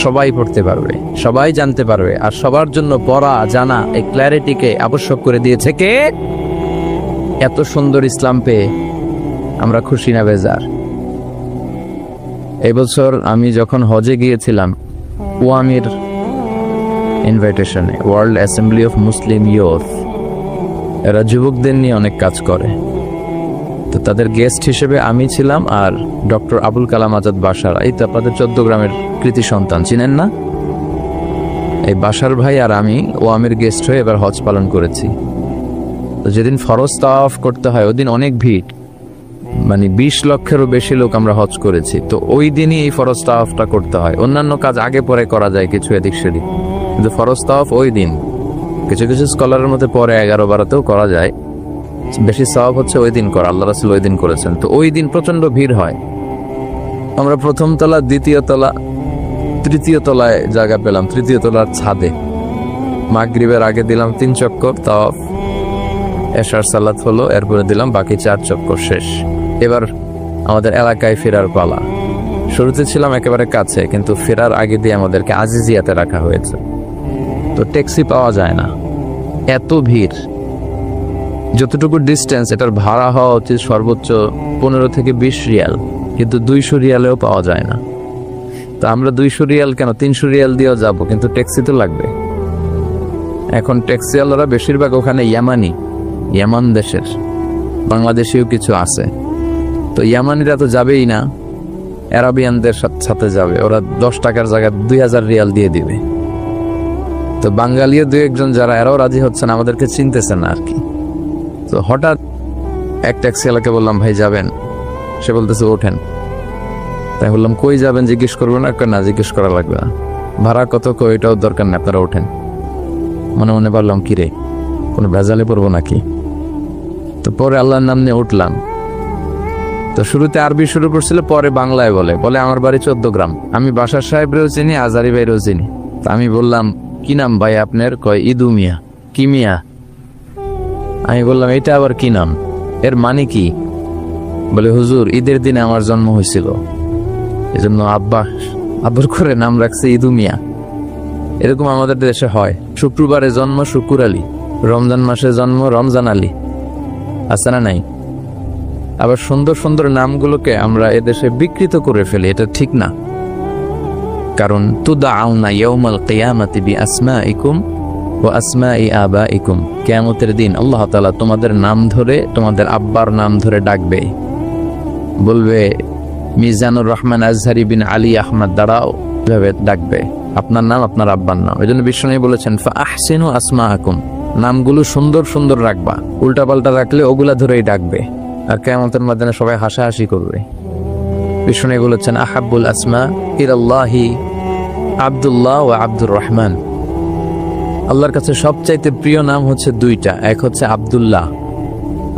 সবাই পড়তে পারবে, সবাই জানতে পারবে, আর সবার জন্য পড়া জানা এই ক্ল্যারিটিকে আবশ্যক করে দিয়েছে কে? এত সুন্দর ইসলাম পেয়ে আমরা খুশি না বেজার? এবছর আমি যখন হজে গিয়েছিলাম, ওয়ামির ইনভাইটেশনে, world assembly of Muslim youth, এরা যুবকদের নিয়ে অনেক কাজ করে। তো তাদের গেস্ট হিসেবে আমি ছিলাম আর ডক্টর আবুল কালাম আজাদ বাশার, এই তো আপনাদের 14 গ্রামের কৃতি সন্তান, চিনেন না? এই বাশার ভাই আর আমি ওয়ামের গেস্ট হয়ে এবার হজ পালন করেছি। তো যেদিন ফরজ তাওয়াফ করতে হয় ওদিন অনেক ভিড়, মানে 20 লক্ষেরও বেশি লোক আমরা হজ করেছি। তো ওই দিনই এই ফরজ তাওয়াফটা করতে হয়, অন্যান্য কাজ আগে পরে করা যায় কিছু এদিক সেদিক, কিন্তু ফরজ তাওয়াফ ওই দিন। কিছু কিছু স্কলারের মধ্যে পরে 11-12তেও করা যায়, বেশি সওয়াব হচ্ছে ওই দিন করা, আল্লাহ রাসূল ওই দিন করেছেন। তো ওই দিন প্রচন্ড ভিড় হয়। আমরা প্রথম তলা, দ্বিতীয় তলা, তৃতীয় তলায় জায়গা পেলাম, তৃতীয় তলার ছাদে। মাগরিবের আগে দিলাম 3 চক্কর তাওয়াফ, এশার সালাত হলো, এরপরে দিলাম বাকি 4 চক্কর, শেষ। এবার আমাদের এলাকায় ফেরার পালা। শুরুতে ছিলাম একেবারে কাছে, কিন্তু ফেরার আগে দিয়ে আমাদেরকে আজিজিয়াতে রাখা হয়েছে। তো ট্যাক্সি পাওয়া যায় না, এত ভিড়। যতটুকু ডিস্টেন্স, এটার ভাড়া হওয়া উচিত সর্বোচ্চ 15 থেকে 20 রিয়াল, কিন্তু 200 রিয়ালেও পাওয়া যায় না। তো আমরা 200 রিয়াল কেন, 300 রিয়াল দিয়েও যাব, কিন্তু ট্যাক্সি তো লাগবে। এখন ট্যাক্সিওয়ালারা বেশিরভাগ ওখানে ইয়ামান দেশের, বাংলাদেশেও কিছু আছে। তো ইয়ামানিরা তো যাবেই না, আরাবিয়ানদের সাথে যাবে, ওরা 10 টাকার জায়গায় 2000 রিয়াল দিয়ে দিবে। তো বাঙালিও 2-1 যারা, এরাও রাজি হচ্ছেন, আমাদেরকে চিনতেছেন না আর কি। তো হঠাৎ এক ট্যাক্সিওয়ালাকে বললাম, ভাই যাবেন? সে বলতেছে ওঠেন। তাই বললাম কই যাবেন জিজ্ঞেস করবো না? না, জিজ্ঞেস করা লাগবে না। ভাড়া কত? কই এটাও দরকার নেই, আপনারা ওঠেন। মনে মনে ভাবলাম কি রে, কোনো ভেজালে পড়বো নাকি? তো পরে আল্লাহর নাম নিয়ে উঠলাম। তো শুরুতে আরবি শুরু করছিল, পরে বাংলায় বলে আমার বাড়ি 14 গ্রাম। আমি বাসার সাহেবরেও চিনি, আজারি ভাইরেও চিনি। তা আমি বললাম কি নাম ভাই আপনার? কয় ইদু মিয়া। কি মিয়া? আমি বললাম এটা আবার কি নাম, এর মানে কি? বলে হুজুর ঈদের দিনে আমার জন্ম হয়েছিল, এজন্য আব্বর করে নাম রাখছে ইদু মিয়া। এরকম আমাদের দেশে হয়, শুক্রবারে জন্ম শুকুর আলী, রমজান মাসে জন্ম রমজান আলী, আছে না নাই? আবার সুন্দর সুন্দর নামগুলোকে আমরা এদেশে বিকৃত করে ফেলি, এটা ঠিক না। কারণ তুদাউনা ইয়াউমাল কিয়ামাতি বিআসমাইকুম ওয়া আসমাই আবাইকুম, কিয়ামতের দিন আল্লাহ তাআলা তোমাদের নাম ধরে, তোমাদের আব্বার নাম ধরে ডাকবে, বলবে মিজানুর রহমান আজহারি বিন আলী আহমদ দাঁড়াও, ভাবে ডাকবে আপনার নাম, আপনার আব্বার নাম। এই জন্য বিশ্বনবী বলেছেন ফাআহসিনু আসমাআকুম, নামগুলো সুন্দর সুন্দর রাখবা, উল্টাপাল্টা রাখলে ওগুলা ধরেই ডাকবে, আর কিয়ামতের ময়দানে সবাই হাসাহাসি করবে। বিশ্বনবী বলেছেন আহাব্বুল আসমা ইলাল্লাহি আব্দুল্লাহ ওয়া আব্দুর রহমান, আল্লাহর কাছে সবচাইতে প্রিয় নাম হচ্ছে 2টা, এক হচ্ছে আব্দুল্লাহ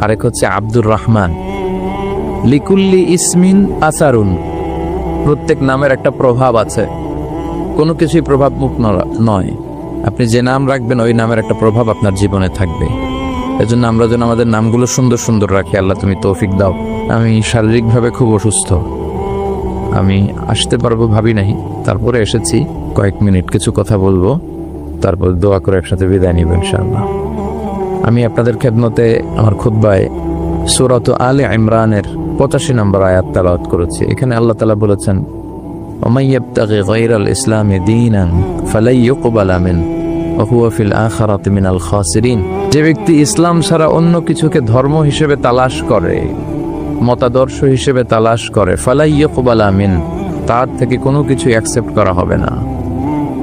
আর এক হচ্ছে আব্দুর রহমান। লিকুল্লি ইসমিন আসারুন, প্রত্যেক নামের একটা প্রভাব আছে, কোনো কিছুই প্রভাব মুক্ত নয়। আপনি যে নাম রাখবেন ওই নামের একটা প্রভাব আপনার জীবনে থাকবে। এজন্য আমরা যেন আমাদের নামগুলো সুন্দর সুন্দর রাখি। আল্লাহ তুমি তৌফিক দাও। আমি শারীরিকভাবে খুব অসুস্থ, আমি আসতে পারবো ভাবি নাই, তারপরে এসেছি। কয়েক মিনিট কিছু কথা বলবো, তারপর দোয়া করে একসাথে বিদায় নিব ইনশাআল্লাহ। আমি আপনাদের খেদমতে আমার খুতবায় সূরাত আলে ইমরানের 85 নম্বর আয়াত তেলাওয়াত করেছি। এখানে আল্লাহ তাআলা বলেছেন ওমাই ইয়াবতাগি গায়রাল ইসলামি দীনান ফালাই ইউকবালা মিন ওয়া হুয়া ফিল আখিরাতি মিনাল খাসিরিন, যে ব্যক্তি ইসলাম ছাড়া অন্য কিছুকে ধর্ম হিসেবে তালাশ করে, মতাদর্শ হিসেবে তালাশ করে, ফালাই ইউকবালা মিন, তার থেকে কোনো কিছু অ্যাকসেপ্ট করা হবে না,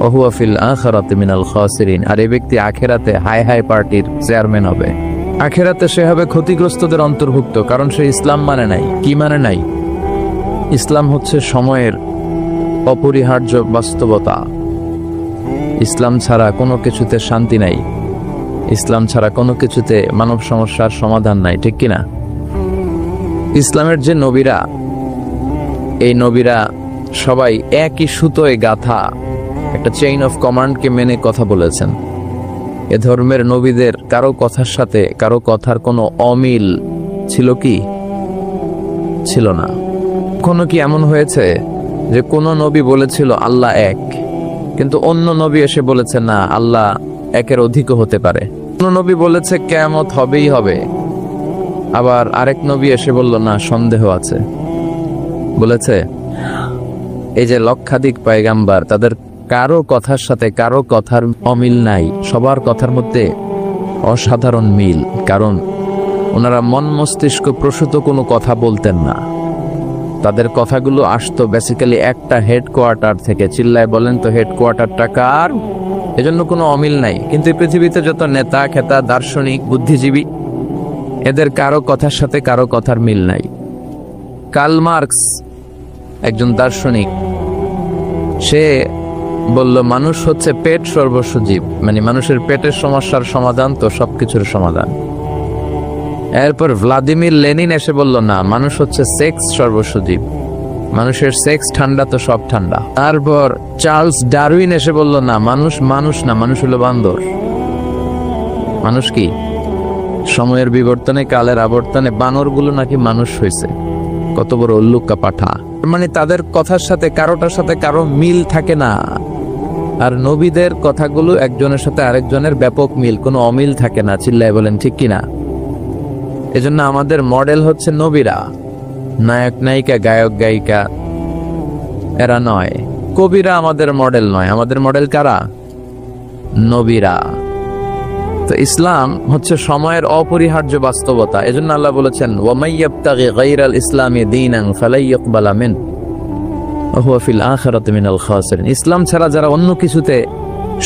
ওয়া হুয়া ফিল আখিরাতি মিনাল খাসিরিন, আর এই ব্যক্তি আখিরাতে হাই হাই পার্টির চেয়ারম্যান হবে। আখিরাতে সে হবে ক্ষতিগ্রস্তদের অন্তর্ভুক্ত, কারণ সে ইসলাম মানে নাই। কি মানে নাই? ইসলাম হচ্ছে সময়ের অপরিহার্য বাস্তবতা। ইসলাম ছাড়া কোনো কিছুতে শান্তি নাই, ইসলাম ছাড়া কোনো কিছুতে মানব সমস্যার সমাধান নাই, ঠিক কিনা? ইসলামের যে নবীরা, এই নবীরা সবাই একই সুতোয় গাঁথা একটা চেইন অফ কমান্ডকে মেনে কথা বলেছেন। এ ধর্মের নবীদের কারো কথার সাথে কারো কথার কোনো অমিল ছিল কি? ছিল না। কোনো কি এমন হয়েছে যে কোনো নবী বলেছিল আল্লাহ এক, কিন্তু অন্য নবী এসে বলেছে না, আল্লাহ একের অধিকও হতে পারে। অন্য নবী বলেছে কিয়ামত হবেই হবে, আবার আরেক নবী এসে বলল না, সন্দেহ আছে বলেছে। এই যে লক্ষাধিক পয়গাম্বার, তাদের কারো কথার সাথে কারো কথার অমিল নাই, সবার কথার মধ্যে অসাধারণ মিল। কারণ ওনারা মন মস্তিষ্ক প্রসূত কোনো কথা বলতেন না, তাদের কথাগুলো আসতো বেসিক্যালি একটা হেডকোয়ার্টার থেকে। চিল্লায় বলেন তো হেডকোয়ার্টারটা কার? এজন্য কোনো অমিল নাই। কিন্তু এই পৃথিবীতে যত নেতা খেতা, দার্শনিক, বুদ্ধিজীবী, এদের কারো কথার সাথে কারো কথার মিল নাই। কার্ল মার্কস একজন দার্শনিক, সে বলল মানুষ হচ্ছে পেট সর্বস্ব জীব, মানে মানুষের পেটের সমস্যার সমাধান তো সবকিছুর সমাধান। এরপর ভ্লাদিমির লেনিন এসে বলল না, মানুষ হচ্ছে সেক্স সর্বস্ব জীব, মানুষের সেক্স ঠান্ডা তো সব ঠান্ডা। তারপর চার্লস ডারউইন এসে বলল না, মানুষ না, মানুষ হলো বান্দর। মানুষ কি? সময়ের বিবর্তনে, কালের আবর্তনে বানরগুলো নাকি মানুষ হয়েছে। কত বড় উল্লুক্কা পাঠা! মানে তাদের কথার সাথে কারোটার সাথে কারো মিল থাকে না। আর নবীদের কথাগুলো একজনের সাথে আরেকজনের ব্যাপক মিল, কোনো অমিল থাকে না। চিল্লায় বলেন ঠিক কিনা? এজন্য আমাদের মডেল হচ্ছে নবীরা, নায়ক নায়িকা, গায়ক গায়িকা এরা নয়। কবিরা আমাদের মডেল নয়, আমাদের মডেল কারা? নবীরা। তো ইসলাম হচ্ছে সময়ের অপরিহার্য বাস্তবতা। এজন্য আল্লাহ বলেছেন, ওয়ামাই ইয়াবতাগি গায়রাল ইসলামি দীনান ফালাই ইকবালা মিনহু ওয়া হুয়া ফিল আখিরাতি মিনাল খাসিরিন। ইসলাম ছাড়া যারা অন্য কিছুতে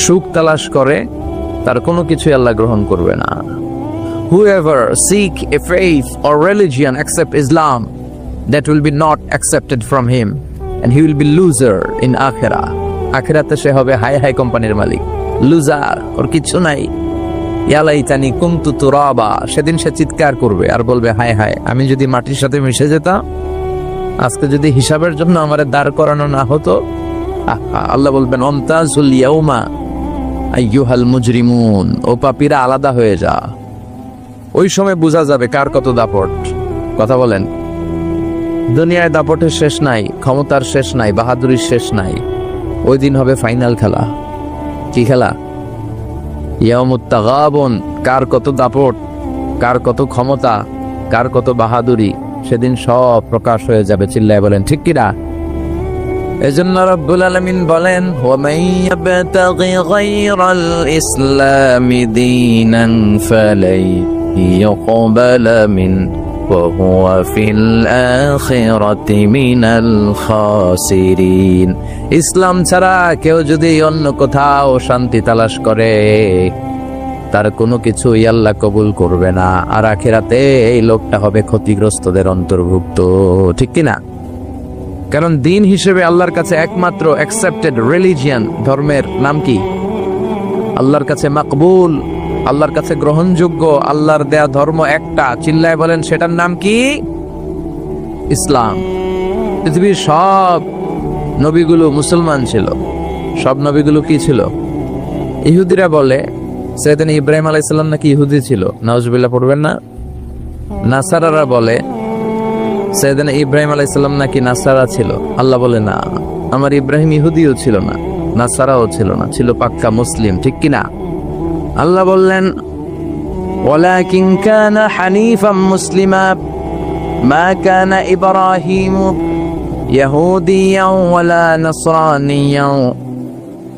সুখ তালাশ করে, তার কোনো কিছুই আল্লাহ গ্রহণ করবে না। Whoever seek a faith or religion except Islam, that will be not accepted from him, and he will be loser in akhirah. আখিরাতে সে হবে হাই হাই কোম্পানির মালিক, লুজার, ওর কিছু নাই। ইয়া লাইতানি কুনতু তুরাবা, সেদিন সে চিৎকার করবে আর বলবে, হায় হায়, আমি যদি মাটির সাথে মিশে যেতাম, আজকে যদি হিসাবের জন্য আমারে দাঁড় করানো না হতো। আল্লাহ বলবেন, অমতাজুল ইয়াউমা আইয়ুহাল মুজরিমুন, ও পাপীরা আলাদা হয়ে যা। ওই সময় বোঝা যাবে কার কত দাপট। কথা বলেন। দুনিয়ায় দাপটের শেষ নাই, ক্ষমতার শেষ নাই, বাহাদুরির শেষ নাই। ওই দিন হবে ফাইনাল খেলা। কি খেলা? ইয়াউমুত তাগাবুন, কার কত দাপট, কার কত ক্ষমতা, কার কত বাহাদুরি, সেদিন সব প্রকাশ হয়ে যাবে। চিল্লায় বলেন ঠিক কিনা? এজন্য রব্বুল আলামিন বলেন, ওয়ামাই ইয়াবতাগি গায়রাল ইসলামি দীনান ফালাই ইউকবালা মিনহু ওয়া হুয়া ফিল আখিরাতি মিনাল খাসিরিন। ইসলাম ছাড়া কেউ যদি অন্য কোথাও শান্তি তালাশ করে, তার কোনো কিছুই আল্লাহ কবুল করবে না। আর আখিরাতে এই লোকটা হবে ক্ষতিগ্রস্তদের অন্তর্ভুক্ত। ঠিক কিনা? কারণ দিন হিসেবে আল্লাহর কাছে একমাত্র অ্যাকসেপ্টেড রিলিজিয়ন, ধর্মের নাম কি? আল্লাহর কাছে মাকবুল, আল্লাহর কাছে গ্রহণযোগ্য, আল্লাহর দেয়া ধর্ম একটা। চিল্লায় বলেন, সেটার নাম কি? ইসলাম। পৃথিবীর সব নবীগুলো মুসলমান ছিল। সব নবীগুলো কি ছিল? ইহুদিরা বলে সাইয়েদনা ইব্রাহিম আলাইহিস সালাম নাকি ইহুদি ছিল। নাউজুবিল্লাহ পড়বেন না? নাসারারা বলে সাইয়েদনা ইব্রাহিম আলাইহিস সালাম নাকি নাসারা ছিল। আল্লাহ বলে না, আমার ইব্রাহিম ইহুদিও ছিল না, নাসারাও ছিল না, ছিল পাক্কা মুসলিম। ঠিক কিনা? আল্লাহ বললেন, ওয়ালাকিন কানা হানিফাম মুসলিমা মা কানা ইব্রাহিম ইয়াহুদিয়াও ওয়ালা নাসরানিয়াও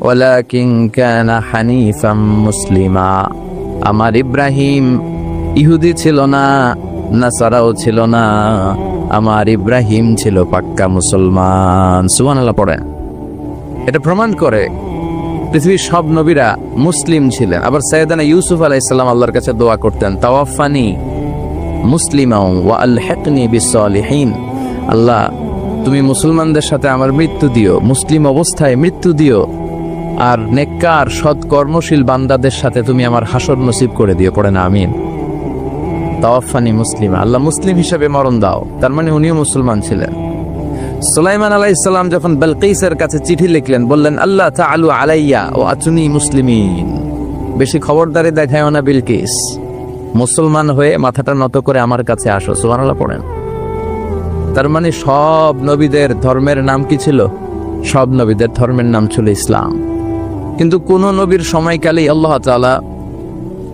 ওয়ালাকিন কানা হানিফাম মুসলিমা। আমার ইব্রাহিম ইহুদি ছিল না, নাসারাও ছিল না, আমার ইব্রাহিম ছিল পাক্কা মুসলমান। সুবহানাল্লাহ পড়েন। এটা প্রমাণ করে পৃথিবীর সব নবীরা মুসলিম ছিলেন। আবার সাইয়েদনা ইউসুফ আলাইহিস সালাম আল্লাহর কাছে দোয়া করতেন, তাওয়াফানি মুসলিমান ওয়া আলহিকনি বিসসালিহিন। আল্লাহ, তুমি মুসলমানদের সাথে আমার মৃত্যু দিও, মুসলিম অবস্থায় মৃত্যু দিও, আর নেককার সৎ কর্মশীল বান্দাদের সাথে তুমি আমার হাসর নসিব করে দিও। পড়েন আমিন। তাওয়াফানি মুসলিমা, আল্লাহ মুসলিম হিসেবে মরণ দাও। তার মানে উনিও মুসলমান ছিলেন। সুলাইমান আলাইহিস সালাম যখন বিলকিসের কাছে চিঠি লিখলেন, বললেন, আল্লাহ তাআলু আলাইয়া ওয়া আতুনি মুসলিমিন, বেশি খবরদারি দেখায়ও না বিলকিস, মুসলমান হয়ে মাথাটা নত করে আমার কাছে আসো। সুবহানাল্লাহ পড়েন। তার মানে সব নবীদের ধর্মের নাম কি ছিল? সব নবীদের ধর্মের নাম ছিল ইসলাম। কিন্তু কোন নবীর সময়কালেই আল্লাহ তাআলা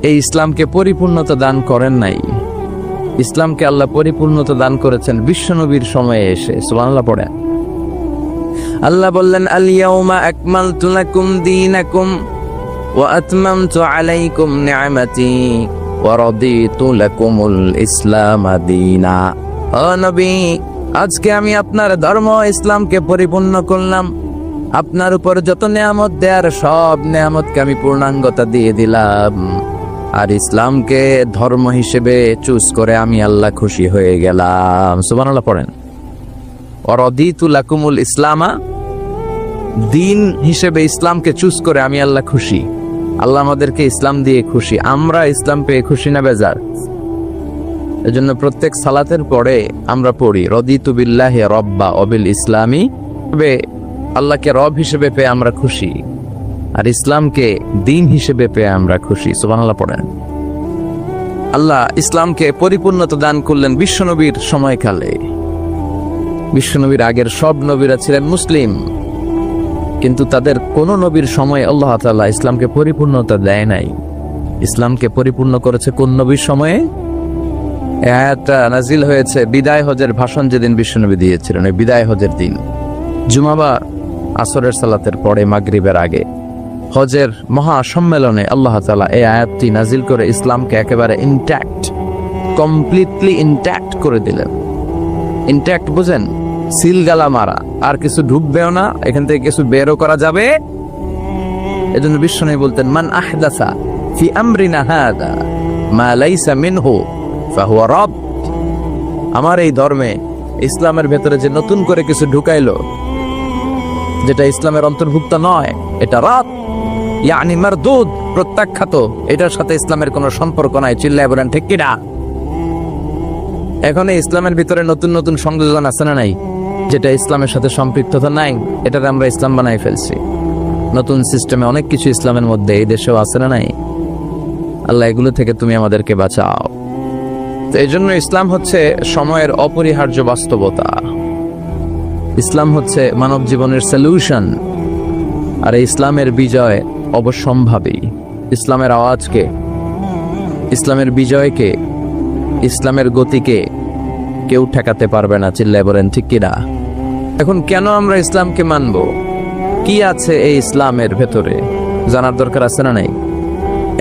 এই ইসলামকে পরিপূর্ণতা দান করেন নাই। ইসলামকে আল্লাহ পরিপূর্ণতা দান করেছেন বিশ্ব নবীর সময়ে এসে। সুবহানাল্লাহ পড়েন। আল্লাহ বললেন, আল ইয়াউমা আকমালতু লাকুম দীনাকুম ওয়া আতমামতু আলাইকুম নি'মাতি ওয়া রাদিতু লাকুমুল ইসলাম দীনা। ও নবী, আজকে আমি আপনার ধর্ম ইসলামকে পরিপূর্ণ করলাম। আপনার উপর যত নিয়ামত দেয়ার সব নিয়ামতকে আমি পূর্ণাঙ্গতা দিয়ে দিলাম। আর ইসলামকে ধর্ম হিসেবে চুজ করে আমি আল্লাহ খুশি হয়ে গেলাম। সুবহানাল্লাহ পড়েন। ওয়ারাদিতু লাকুমুল ইসলামা, দিন হিসেবে ইসলামকে চুজ করে আমি আল্লাহ খুশি। আল্লাহ আমাদেরকে ইসলাম দিয়ে খুশি। আমরা ইসলাম পেয়ে খুশি না বেজার? এজন্য প্রত্যেক সালাতের পরে আমরা পড়ি, রদিতু বিল্লাহি রব্বা ওয়া বিল ইসলামি, আল্লাহকে রব হিসেবে পেয়ে আমরা খুশি, আর ইসলামকে দিন হিসেবে পেয়ে আমরা খুশি। সুবহানাল্লাহ পড়েন। আল্লাহ ইসলামকে পরিপূর্ণতা দান করলেন বিশ্বনবীর সময়কালে। বিশ্বনবীর আগের সব নবীরা ছিলেন মুসলিম, কিন্তু তাদের কোন নবীর সময় আল্লাহ তাআলা ইসলামকে পরিপূর্ণতা দেয় নাই। ইসলামকে পরিপূর্ণ করেছে কোন নবীর সময়ে? এই আয়াতটা নাজিল হয়েছে বিদায় হজের ভাষণ যেদিন বিশ্বনবী দিয়েছিলেন, ওই বিদায় হজের দিন, জুমা বা আসরের সালাতের পরে মাগরিবের আগে হজের মহা সম্মেলনে আল্লাহ তাআলা এই আয়াতটি নাজিল করে ইসলামকে একেবারে ইনট্যাক্ট, কমপ্লিটলি ইনট্যাক্ট করে দিলেন। ইনট্যাক্ট বুঝেন? সিলগালা মারা, আর কিছু ঢুকবেও না, এখান থেকে কিছু বেরও করা যাবে। এজন্য বিশ্বনবী বলতেন, মান আহদাসা ফি আমরিনা হাদা মা লাইসা মিনহু ফাহুয়া রাদ। আমার এই ধর্মে, ইসলামের ভেতরে যে নতুন করে কিছু ঢুকাইলো যেটা ইসলামের অন্তর্ভুক্ত নয়, এটা রাদ, ইয়ানি মারদুদ, প্রত্যাখ্যাত। এটার সাথে ইসলামের কোনো সম্পর্ক নাই। চিল্লায় বলেন ঠিক কিনা? এখন ইসলামের ভিতরে নতুন নতুন সংযোজন আছে না নাই, যেটা ইসলামের সাথে সম্পৃক্ততা নাই, এটার আমরা ইসলাম বানাই ফেলছি। নতুন সিস্টেমে অনেক কিছু ইসলামের মধ্যে এই দেশেও আছে না নাই। আল্লাহ এগুলো থেকে তুমি আমাদেরকে বাঁচাও। তো এই জন্য ইসলাম হচ্ছে সময়ের অপরিহার্য বাস্তবতা। ইসলাম হচ্ছে মানব জীবনের সলিউশন। আর ইসলামের বিজয় অবশ্যম্ভাবী। ইসলামের আওয়াজকে, ইসলামের বিজয়কে, ইসলামের গতিকে কেউ ঠেকাতে পারবে না। চিল্লায় বলেন ঠিক কিনা? এখন কেন আমরা ইসলামকে মানব? কি আছে এই ইসলামের ভেতরে জানার দরকার আছে না নাই?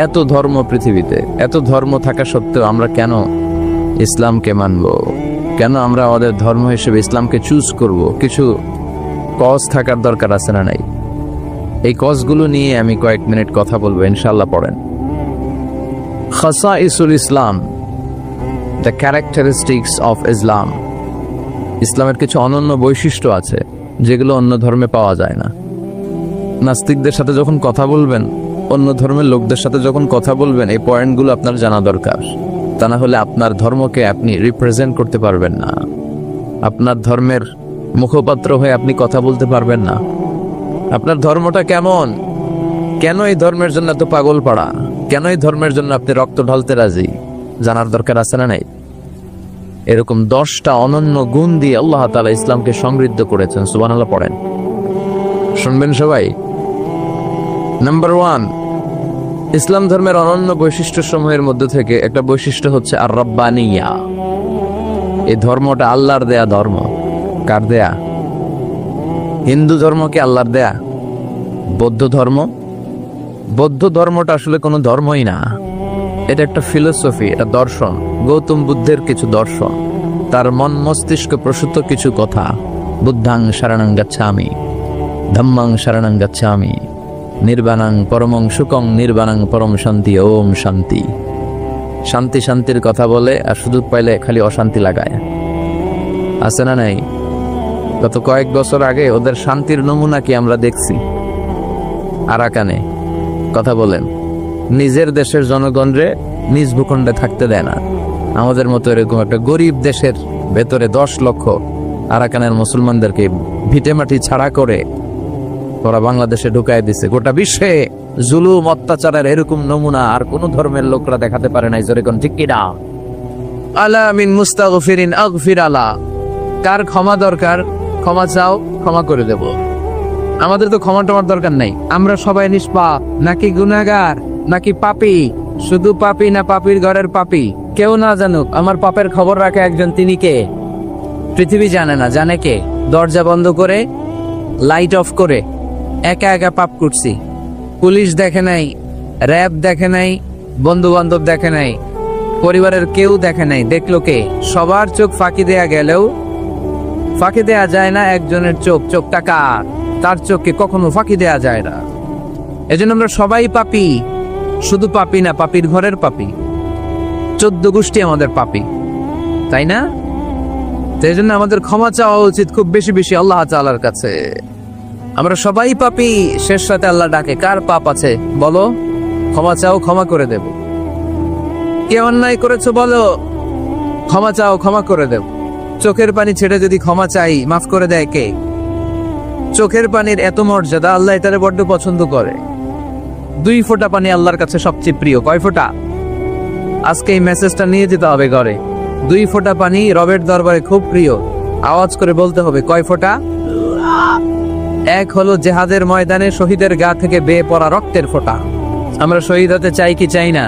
এত ধর্ম পৃথিবীতে, এত ধর্ম থাকা সত্ত্বেও আমরা কেন ইসলামকে মানব? কেন আমরা আমাদের ধর্ম হিসেবে ইসলামকে চুজ করব? কিছু কজ থাকার দরকার আছে না নাই? এই কজগুলো নিয়ে আমি কয়েক মিনিট কথা বলবো ইনশাআল্লাহ। পড়েন। খাসাইসুল ইসলাম, দ্য ক্যারেক্টারিস্টিক্স অফ ইসলাম। ইসলামের কিছু অনন্য বৈশিষ্ট্য আছে যেগুলো অন্য ধর্মে পাওয়া যায় না। নাস্তিকদের সাথে যখন কথা বলবেন, অন্য ধর্মের লোকদের সাথে যখন কথা বলবেন, এই পয়েন্টগুলো আপনার জানা দরকার। তা না হলে আপনার ধর্মকে আপনি রিপ্রেজেন্ট করতে পারবেন না। আপনার ধর্মের মুখপাত্র হয়ে আপনি কথা বলতে পারবেন না। আপনার ধর্মটা কেমন? কেন এই ধর্মের জন্য এত পাগল পাড়া? কেন এই ধর্মের জন্য আপনি রক্ত ঢালতে রাজি? জানার দরকার আছে না নাই? এরকম 10টা অনন্য গুণ দিয়ে আল্লাহ তাআলা ইসলামকে সমৃদ্ধ করেছেন। সুবহানাল্লাহ পড়েন। শুনবেন সবাই। নাম্বার 1, ইসলাম ধর্মের অনন্য বৈশিষ্ট্য সমূহের মধ্যে থেকে একটা বৈশিষ্ট্য হচ্ছে আর রব্বানিয়া। এই ধর্মটা আল্লাহর দেয়া ধর্ম। কার দেয়া? হিন্দু ধর্মকে আল্লাহর দেয়া। বৌদ্ধ ধর্ম, বৌদ্ধ ধর্মটা আসলে কোনো ধর্মই না, এটা একটা ফিলোসফি, এটা দর্শন। গৌতম বুদ্ধের কিছু দর্শন, তার মন মস্তিষ্ক প্রসূত কিছু কথা। বুদ্ধাং শরণং গচ্ছামি, ধম্মাং শরণং গচ্ছামি, নির্বাণাং পরমং সুখং নির্বাণাং পরম শান্তি। ওম শান্তি। শান্তি শান্তির কথা বলে, আর সুযোগ পাইলে খালি অশান্তি লাগায়। আছে না নাই? গত কয়েক বছর আগে ওদের শান্তির নমুনা কি আমরা দেখছি? আরাকানে কথা বলেন, নিজের দেশের জনগণরে নিজ ভূখণ্ডে থাকতে দেয় না। আমাদের মতো এরকম একটা গরিব দেশের ভেতরে 10 লক্ষ আরাকানের মুসলমানদেরকে ভিটে মাটি ছাড়া করে ওরা বাংলাদেশে ঢুকাই দিছে। গোটা বিশ্বে জুলুম অত্যাচারের এরকম নমুনা আর কোন ধর্মের লোকরা দেখাতে পারে নাই। জোরে কোন ঠিক কিনা? আলা মিন মুস্তাগফিরিন আগফির আলা। কার ক্ষমা দরকার? ক্ষমা চাও, ক্ষমা করে দেব। আমাদের তো ক্ষমা টমার দরকার নাই। আমরা সবাই নিষ্পাপ, নাকি গুনাহগার, নাকি পাপী? শুধু পাপী না পাপীর ঘরের পাপী? কেউ না জানুক, আমার পাপের খবর রাখে একজন, তিনি কে? পৃথিবী জানে না, জানে কে? দরজা বন্ধ করে, লাইট অফ করে একা একা পাপ করছি। পুলিশ দেখে নাই, র্যাব দেখে নাই, বন্ধু বান্ধব দেখে নাই, পরিবারের কেউ দেখে নাই। দেখলো কে? সবার চোখ ফাঁকি দেয়া গেলেও ফাঁকি দেয়া যায় না একজনের চোখ। চোখটা কার? তার চোখকে কখনো ফাঁকি দেয়া যায় না। এজন্য আমরা সবাই পাপী। শুধু পাপী না, পাপীর ঘরের পাপী। 14 গোষ্ঠী আমাদের পাপী, তাই না? এই জন্য আমাদের ক্ষমা চাওয়া উচিত খুব বেশি বেশি আল্লাহ তাআলার কাছে। আমরা সবাই পাপী। শেষ রাতে আল্লাহ ডাকে, কার পাপ আছে বলো, ক্ষমা চাও, ক্ষমা করে দেব। কে অন্যায় করেছো বলো, ক্ষমা চাও, ক্ষমা করে দেব। চোখের পানি ছেড়ে যদি ক্ষমা চাই, মাফ করে দেয় কে? চোখের পানির এত মর্যাদা, আল্লাহ এটারে বড্ড পছন্দ করে। 2 ফোঁটা পানি আল্লাহর কাছে সবচেয়ে প্রিয়। কয় ফোঁটা? আজকে এই মেসেজটা নিয়ে যেতে হবে ঘরে। 2 ফোঁটা পানি রবের দরবারে খুব প্রিয়। আওয়াজ করে বলতে হবে, কয় ফোঁটা? এক হলো জেহাদের ময়দানে শহীদের গা থেকে বেয়ে পড়া রক্তের ফোঁটা। আমরা শহীদ হতে চাই কি চাই না?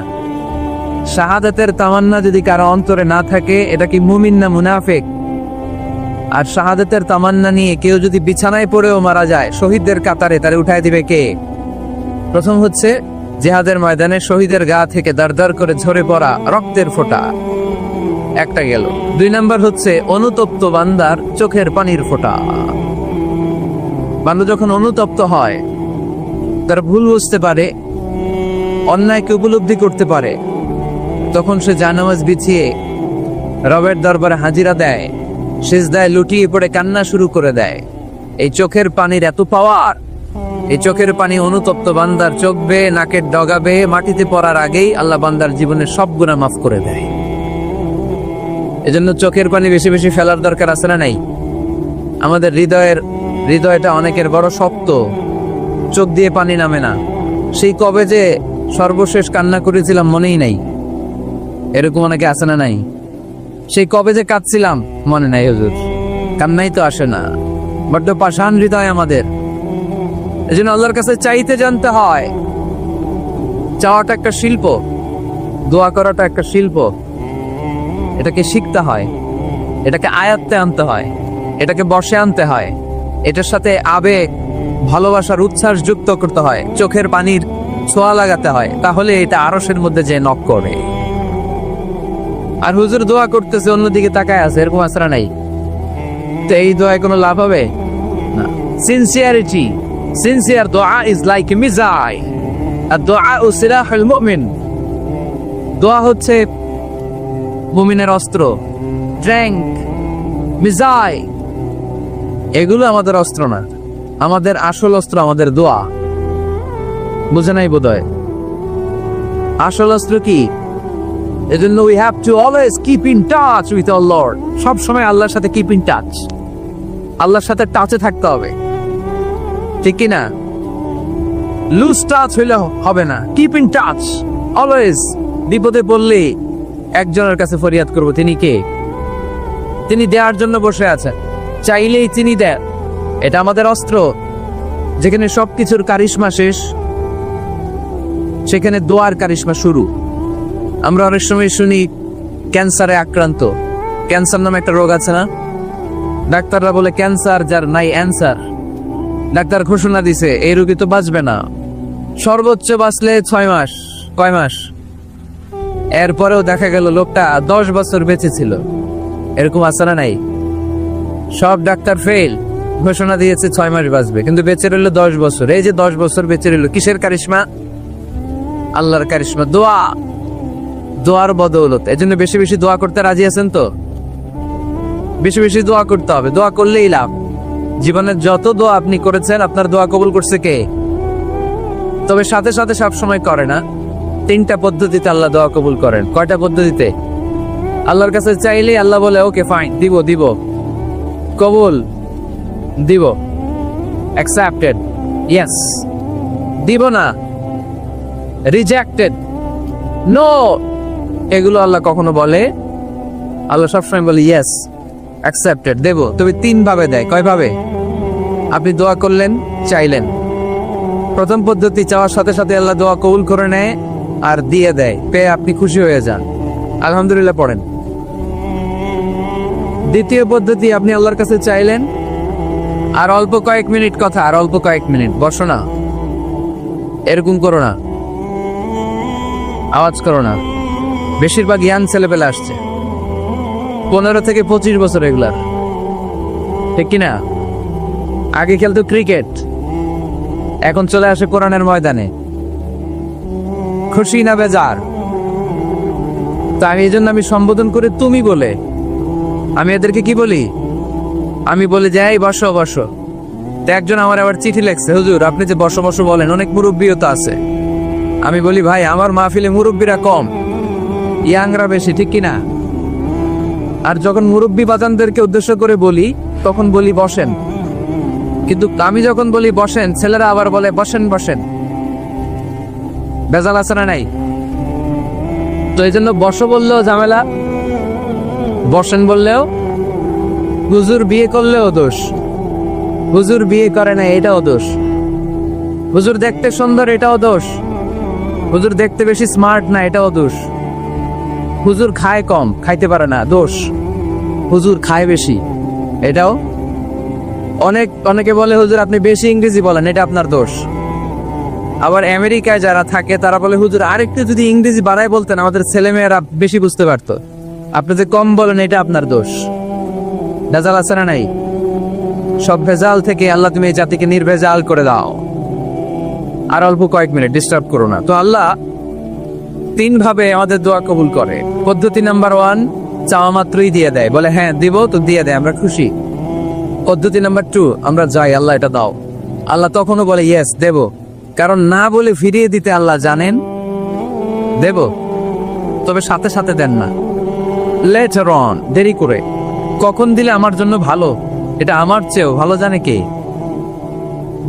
শাহাদাতের তামান্না যদি কারো অন্তরে না থাকে, এটা কি মুমিন না মুনাফিক? আর শাহাদাতের তামান্না নিয়ে কেউ যদি বিছানায় পড়েও মারা যায়, শহীদদের কাতারে তারে উঠায় দিবে কে? প্রথম হচ্ছে জিহাদের ময়দানে শহীদের গা থেকে দাঁড় করে ঝরে পড়া রক্তের ফোঁটা, একটা গেল। 2 নাম্বার হচ্ছে অনুতপ্ত বান্দার চোখের পানির ফোঁটা। বান্দা যখন অনুতপ্ত হয়, তার ভুল বুঝতে পারে, অন্যায়কে উপলব্ধি করতে পারে, তখন সে জানামাজ বিছিয়ে রবের দরবারে হাজিরা দেয়, সিজদায় লুটিয়ে পড়ে কান্না শুরু করে দেয়। এই চোখের পানির এত পাওয়ার। এই চোখের পানি অনুতপ্ত বান্দার চোখ বেয়ে, নাকের ডগা বেয়ে মাটিতে পড়ার আগেই আল্লাহ বান্দার জীবনের সব গুনাহ মাফ করে দেয়। এজন্য চোখের পানি বেশি বেশি ফেলার দরকার আছে না নাই? আমাদের হৃদয়টা অনেকের বড় শক্ত, চোখ দিয়ে পানি নামে না। সেই কবে যে সর্বশেষ কান্না করেছিলাম মনেই নাই, এরকম অনেকে আছে না নাই? সেই কবে যে কাঁদছিলাম মনে নাই হুজুর, কান্নাই তো আসে না। বড্ড পাষাণ হৃদয় আমাদের। এজন্য আল্লাহর কাছে চাইতে জানতে হয়। চাওয়াটা একটা শিল্প, দোয়া করাটা একটা শিল্প। এটাকে শিখতে হয়, এটাকে আয়ত্তে আনতে হয়, এটাকে বশে আনতে হয়। এটার সাথে আবেগ, ভালোবাসার উচ্ছ্বাস যুক্ত করতে হয়, চোখের পানির ছোঁয়া লাগাতে হয়, তাহলে এটা আরশের মধ্যে যে নক করে। আর হুজুর দোয়া করতেছে, অন্যদিকে তাকায় আছে, এরকম আসরা নাই, তো এই দোয়ায় কোনো লাভ হবে না। সিনসিয়ারিটি, সিনসিয়ার দোয়া ইজ লাইক মিজাইল, আর দোয়া ও সিলাহুল মুমিন। দোয়া হচ্ছে মুমিনের অস্ত্র, ট্যাঙ্ক, মিজাইল। এগুলো আমাদের অস্ত্র না, আমাদের আসল অস্ত্র আমাদের দোয়া। বুঝে নাই বোধহয়? আসল অস্ত্র কি? এজন্য we have to always keep in touch with our Lord. সব সময় আল্লাহর সাথে keep in touch, আল্লাহর সাথে টাচে থাকতে হবে, ঠিক কি না? লুজ টাচ হইলে হবে না, keep in touch always। বিপদে পড়লে একজনের কাছে ফরিয়াদ করব, তিনি কে? তিনি দেওয়ার জন্য বসে আছেন, চাইলেই তিনি দেন। এটা আমাদের অস্ত্র। যেখানে সবকিছুর কারিশমা শেষ, সেখানে দোয়ার কারিশমা শুরু। আমরা অনেক সময় শুনি ক্যান্সারে আক্রান্ত। ক্যান্সার নামে একটা রোগ আছে না? ডাক্তাররা বলে ক্যান্সার যার নাই অ্যান্সার। ডাক্তার ঘোষণা দিছে এই রোগী তো বাঁচবে না, সর্বোচ্চ বাঁচলে 6 মাস। কয় মাস? এরপরেও দেখা গেল লোকটা 10 বছর বেঁচে ছিল। এরকম আছে না নাই? সব ডাক্তার ফেল, ঘোষণা দিয়েছে 6 মাস বাঁচবে, কিন্তু বেঁচে রইল 10 বছর। এই যে 10 বছর বেঁচে রইল, কিসের কারিশমা? আল্লাহর কারিশমা, দোয়া, দোয়ার বদৌলত। এজন্য বেশি বেশি দোয়া করতে রাজি আছেন তো? বেশি বেশি দোয়া করতে হবে, দোয়া করলেই লাভ। জীবনের যত দোয়া আপনি করেছেন, আপনার দোয়া কবুল করছে কে? তবে সাথে সাথে সব সময় করে না। 3টা পদ্ধতিতে আল্লাহ দোয়া কবুল করেন। কয়টা পদ্ধতিতে? আল্লাহর কাছে চাইলেই আল্লাহ বলে ওকে ফাইন, দিব দিব, কবুল দিব, অ্যাকসেপ্টেড, ইয়েস। দিব না, রিজেক্টেড, নো। এগুলো আল্লাহ কখনো বলে? আল্লাহ সবসময় বলে ইয়েস, অ্যাকসেপ্টেড, দেব। তবে 3 ভাবে দেয়। কয় ভাবে? আপনি দোয়া করলেন, চাইলেন। প্রথম পদ্ধতি, চাওয়ার সাথে সাথে আল্লাহ দোয়া কবুল করে নেয় আর দিয়ে দেয়, পেয়ে আপনি খুশি হয়ে যান, আলহামদুলিল্লাহ পড়েন। দ্বিতীয় পদ্ধতি, আপনি আল্লাহর কাছে চাইলেন, আর অল্প কয়েক মিনিট কথা, আর অল্প কয়েক মিনিট, বসো না, এরকম করো না, আওয়াজ করো না। বেশিরভাগ ইয়াং ছেলেপেলে আসছে, 15 থেকে 25 বছর, এগুলার, ঠিক কিনা? আগে খেলতো ক্রিকেট, এখন চলে আসে কোরআনের ময়দানে। খুশি না বেজার? তাই এই জন্য আমি সম্বোধন করে তুমি বলে, আমি এদেরকে কি বলি? আমি বলি যে এই বসো বসো। তো একজন আমার আবার চিঠি লেখছে, হুজুর আপনি যে বসো বসো বলেন, অনেক মুরব্বীও তো আছে। আমি বলি ভাই, আমার মাহফিলে মুরব্বীরা কম, ইয়াংরা বেশি, ঠিক কিনা? আর যখন মুরব্বী বাজানদেরকে উদ্দেশ্য করে বলি, তখন বলি বসেন, কিন্তু আমি যখন বলি বসেন, ছেলেরা আবার বলে বসেন বসেন। বেজাল আছে না নাই? তো এই জন্য বসো বললেও ঝামেলা, বসেন বললেও। হুজুর বিয়ে করলেও দোষ, হুজুর বিয়ে করে না এটাও দোষ, হুজুর দেখতে সুন্দর এটাও দোষ, হুজুর দেখতে বেশি স্মার্ট না এটাও দোষ, হুজুর খায় কম, খাইতে পারে না, দোষ, হুজুর খায় বেশি, এটাও। অনেকে বলে হুজুর আপনি বেশি ইংরেজি বলেন, এটা আপনার দোষ। আবার আমেরিকায় যারা থাকে তারা বলে হুজুর আরেকটু যদি ইংরেজি বাড়ায় বলতেন আমাদের ছেলেমেয়েরা বেশি বুঝতে পারতো, আপনি যে কম বলেন এটা আপনার দোষ। ভেজাল আছে না নাই? সব ভেজাল থেকে আল্লাহ তুমি এই জাতিকে নির্ভেজাল করে দাও। আর অল্প কয়েক মিনিট, ডিস্টার্ব করো না। তো আল্লাহ 3 ভাবে আমাদের দোয়া কবুল করে। পদ্ধতি নাম্বার 1, চাওয়া মাত্রই দিয়ে দেয়, বলে হ্যাঁ দিব, তো দিয়ে দেয়, আমরা খুশি। পদ্ধতি নাম্বার 2, আমরা যাই, আল্লাহ এটা দাও, আল্লাহ তখনও বলে ইয়েস দেব, কারণ না বলে ফিরিয়ে দিতে আল্লাহ জানেন, দেব, তবে সাথে সাথে দেন না, লেটার অন, দেরি করে। কখন দিলে আমার জন্য ভালো, এটা আমার চেয়েও ভালো জানে কে,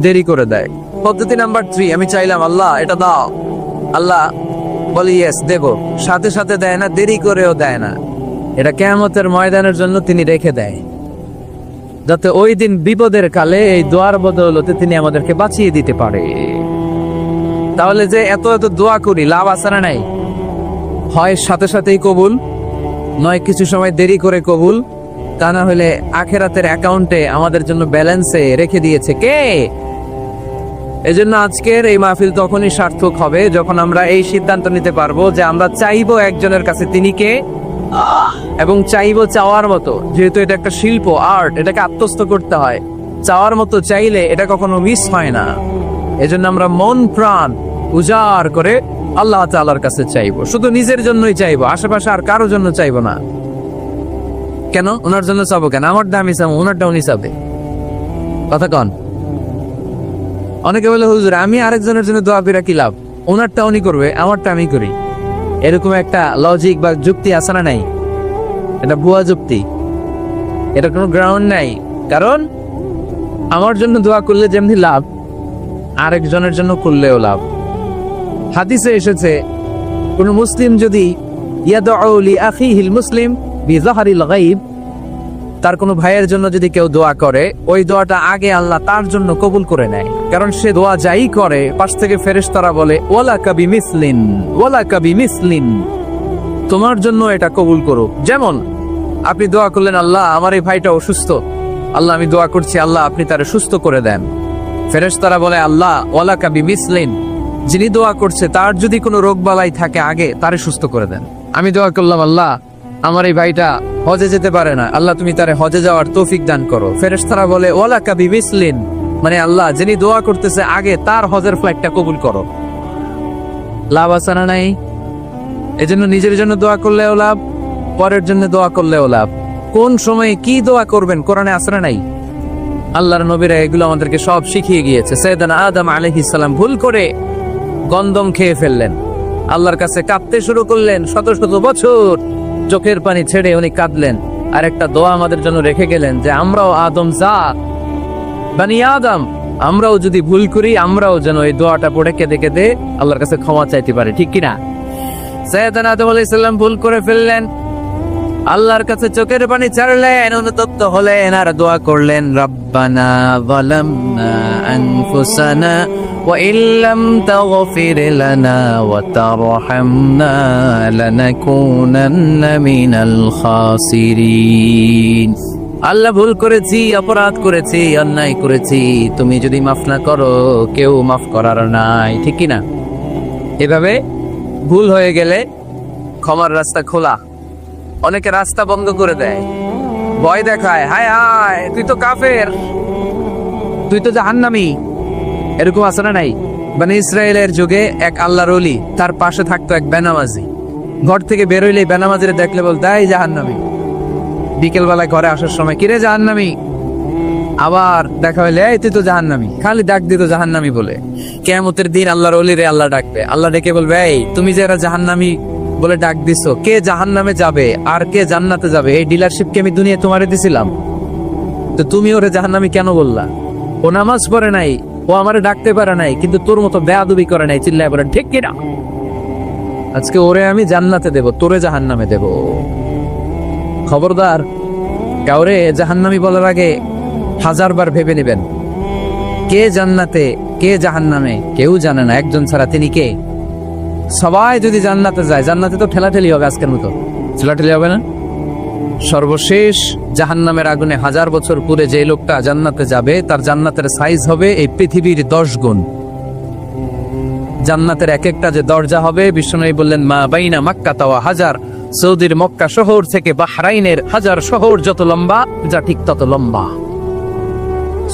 দেরি করে দেয়। পদ্ধতি নাম্বার 3, আমি চাইলাম আল্লাহ এটা দাও, আল্লাহ বলে ইয়েস দেব, সাথে সাথে দেয় না, দেরি করেও দেয় না। এটা কিয়ামতের ময়দানের জন্য তিনি রেখে দেয়, যাতে ওই দিন বিপদের কালে এই দোয়ার বদৌলতে তিনি আমাদেরকে বাঁচিয়ে দিতে পারে। তাহলে যে এত এত দোয়া করি, লাভ আছে না নাই? হয় সাথে সাথেই কবুল, নয় কিছু সময় দেরি করে কবুল, তা না হলে আখেরাতের অ্যাকাউন্টে আমাদের জন্য ব্যালেন্সে রেখে দিয়েছে কে? এজন্য আজকের এই মাহফিল তখনই সার্থক হবে যখন আমরা এই সিদ্ধান্ত নিতে পারবো যে আমরা চাইবো একজনের কাছে, তিনি কে, এবং চাইবো চাওয়ার মতো। যেহেতু এটা একটা শিল্প, আর্ট, এটাকে আত্মস্থ করতে হয়। চাওয়ার মতো চাইলে এটা কখনো মিস হয় না। এজন্য আমরা মন প্রাণ উজাড় করে আল্লাহ তাআলার কাছে চাইবো, শুধু নিজের জন্যই চাইবো, আশেপাশে আর কারো জন্য চাইবো না। কেন ওনার জন্য চাবো কেন? আমার দামি চাবো, ওনারটা উনি চাবে, কথা কন। অনেকে বলে হুজুর আমি আরেকজনের জন্য দোয়া কইরা কি লাভ, ওনারটা উনি করবে, আমারটা আমি করি। এরকম একটা লজিক বা যুক্তি আছে না নাই? এটা ভুয়া যুক্তি, এটা কোনো গ্রাউন্ড নাই। কারণ আমার জন্য দোয়া করলে যেমনি লাভ, আরেকজনের জন্য করলেও লাভ। হাদিসে এসেছে কোন মুসলিম যদি ইয়াদউ লি আখিহিল মুসলিম বিযাহরিল গায়ব, তার কোনো ভাইয়ের জন্য যদি কেউ দোয়া করে, ওই দোয়াটা আগে আল্লাহ তার জন্য কবুল করে নেয়। কারণ সে দোয়া যাই করে, পাশ থেকে ফেরেশতারা বলে ওয়ালাকা বিমিসলিন, ওয়ালাকা বিমিসলিন, তোমার জন্য এটা কবুল করুক। যেমন আপনি দোয়া করলেন আল্লাহ আমার এই ভাইটা অসুস্থ, আল্লাহ আমি দোয়া করছি আল্লাহ আপনি তারে সুস্থ করে দেন। ফেরেশতারা বলে আল্লাহ ওয়ালাকা বিমিসলিন, যিনি দোয়া করছে তার যদি কোনো রোগ বালাই থাকে আগে তারে সুস্থ করে দেন। আমি দোয়া করলাম আল্লাহ আমার এই ভাইটা হজে যেতে পারে না, আল্লাহ তুমি তারে হজে যাওয়ার তৌফিক দান করো। ফেরেশতারা বলে ওয়ালাকা বিমিসলিন, মানে আল্লাহ যিনি দোয়া করতেছে আগে তার হজের ফ্লাইটটা কবুল করো। লাভ আছে না নাই? এজন্য নিজের জন্য দোয়া করলেও লাভ, পরের জন্য দোয়া করলেও লাভ। কোন সময়ে কি দোয়া করবেন কোরআনে আছে না নাই? আল্লাহর নবীরা এগুলো আমাদেরকে সব শিখিয়ে গিয়েছে। সাইয়েদনা আদম আলাইহিস সালাম ভুল করে গন্ধম খেয়ে ফেললেন, আল্লাহর কাছে কাঁদতে শুরু করলেন, শত শত বছর চোখের পানি ছেড়ে উনি কাঁদলেন। আর একটা দোয়া আমাদের জন্য রেখে গেলেন যে আমরাও আদম জাত, বানি আদম, আমরাও যদি ভুল করি আমরাও যেন এই দোয়াটা পড়ে কেঁদে কেঁদে আল্লাহর কাছে ক্ষমা চাইতে পারি, ঠিক কিনা? সাইয়েদনা আদম আলাইহিস সালাম ভুল করে ফেললেন, আল্লাহর কাছে চোখের পানি ছাড়লেন, অনুতপ্ত হলেন আর দোয়া করলেন, রব্বানা যালামনা আনফুসানা ওয়া ইল্লাম তাগফির লানা ওয়া তারহামনা লানাকুনান্না মিনাল খাসিরিন। আল্লাহ, ভুল করেছি, অপরাধ করেছি, অন্যায় করেছি, তুমি যদি মাফ না করো কেউ মাফ করার নাই, ঠিক কি না? এভাবে ভুল হয়ে গেলে ক্ষমার রাস্তা খোলা। অনেকে রাস্তা বন্ধ করে দেয়, ভয় দেখায়, হায় হায় তুই তো কাফের, তুই তো জাহান্নামী। এরকম আছে না নাই? বনি ইসরায়েলের যুগে এক আল্লাহর ওলি, তার পাশে থাকতো এক বেনামাজি। ঘর থেকে বেরোইলে বেনামাজিরে দেখলে বলতো এই জাহান্নামী। বিকেল বেলায় ঘরে আসার সময়, কিরে জাহান্নামী? আবার দেখা হইলে এই তুই তো জাহান্নামী, খালি ডাক দিত জাহান্নামী বলে। কিয়ামতের দিন আল্লাহর ওলিরে আল্লাহ ডাকবে, আল্লাহ ডেকে বলবে, এই তুমি যে এরা জাহান্নামী বলে ডাক দিছো, কে জাহান্নামে যাবে আর কে জান্নাতে যাবে এই ডিলারশিপ কি আমি দুনিয়ায় তোমারে দিছিলাম? তো তুমি ওরে জাহান্নামী কেন বললা? ও নামাজ পড়ে নাই, ও আমারে ডাকতে পারে নাই, কিন্তু তোর মতো বেয়াদবি করে নাই, চিল্লায় বলেন ঠিক কিনা? আজকে ওরে আমি জান্নাতে দেব, তোরে জাহান্নামে দেব। খবরদার, কাউরে জাহান্নামী বলার আগে 1000 বার ভেবে নেবেন। কে জান্নাতে কে জাহান্নামে কেউ জানে না, একজন ছাড়া, তিনি কে? সবাই যদি জান্নাতে যায়, জান্নাতে তো ঠেলাঠেলি হবে, আজকের মতো ঠেলাঠেলি হবে না? সর্বশেষ জাহান্নামের আগুনে 1000 বছর পুরে যে লোকটা জান্নাতে যাবে, তার জান্নাতের সাইজ হবে এই পৃথিবীর 10 গুণ। জান্নাতের এক একটা যে দরজা হবে, বিশ্বনবী বললেন, মা বাইনা মক্কা ওয়া হাজার, সৌদির মক্কা শহর থেকে বাহরাইনের 1000 শহর যত লম্বা, যা ঠিক তত লম্বা।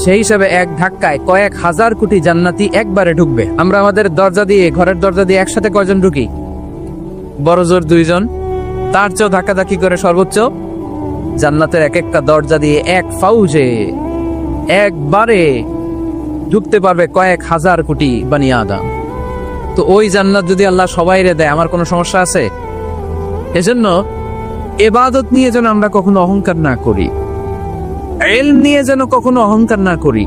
সেই হিসাবে এক ধাক্কায় কয়েক হাজার কোটি জান্নাতি একবারে ঢুকবে। আমরা আমাদের দরজা দিয়ে, ঘরের দরজা দিয়ে একসাথে কয়জন ঢুকি? বড় জোর 2 জন, তার চেয়েও ধাক্কাধাক্কি করে সর্বোচ্চ। জান্নাতের এক একটা দরজা দিয়ে এক ফাউজে একবারে ঢুকতে পারবে কয়েক হাজার কোটি বানি আদম। তো ওই জান্নাত যদি আল্লাহ সবাইরে দেয়, আমার কোনো সমস্যা আছে? এজন্য ইবাদত নিয়ে যেন আমরা কখনো অহংকার না করি, ইলম নিয়ে যেন কখনো অহংকার না করি।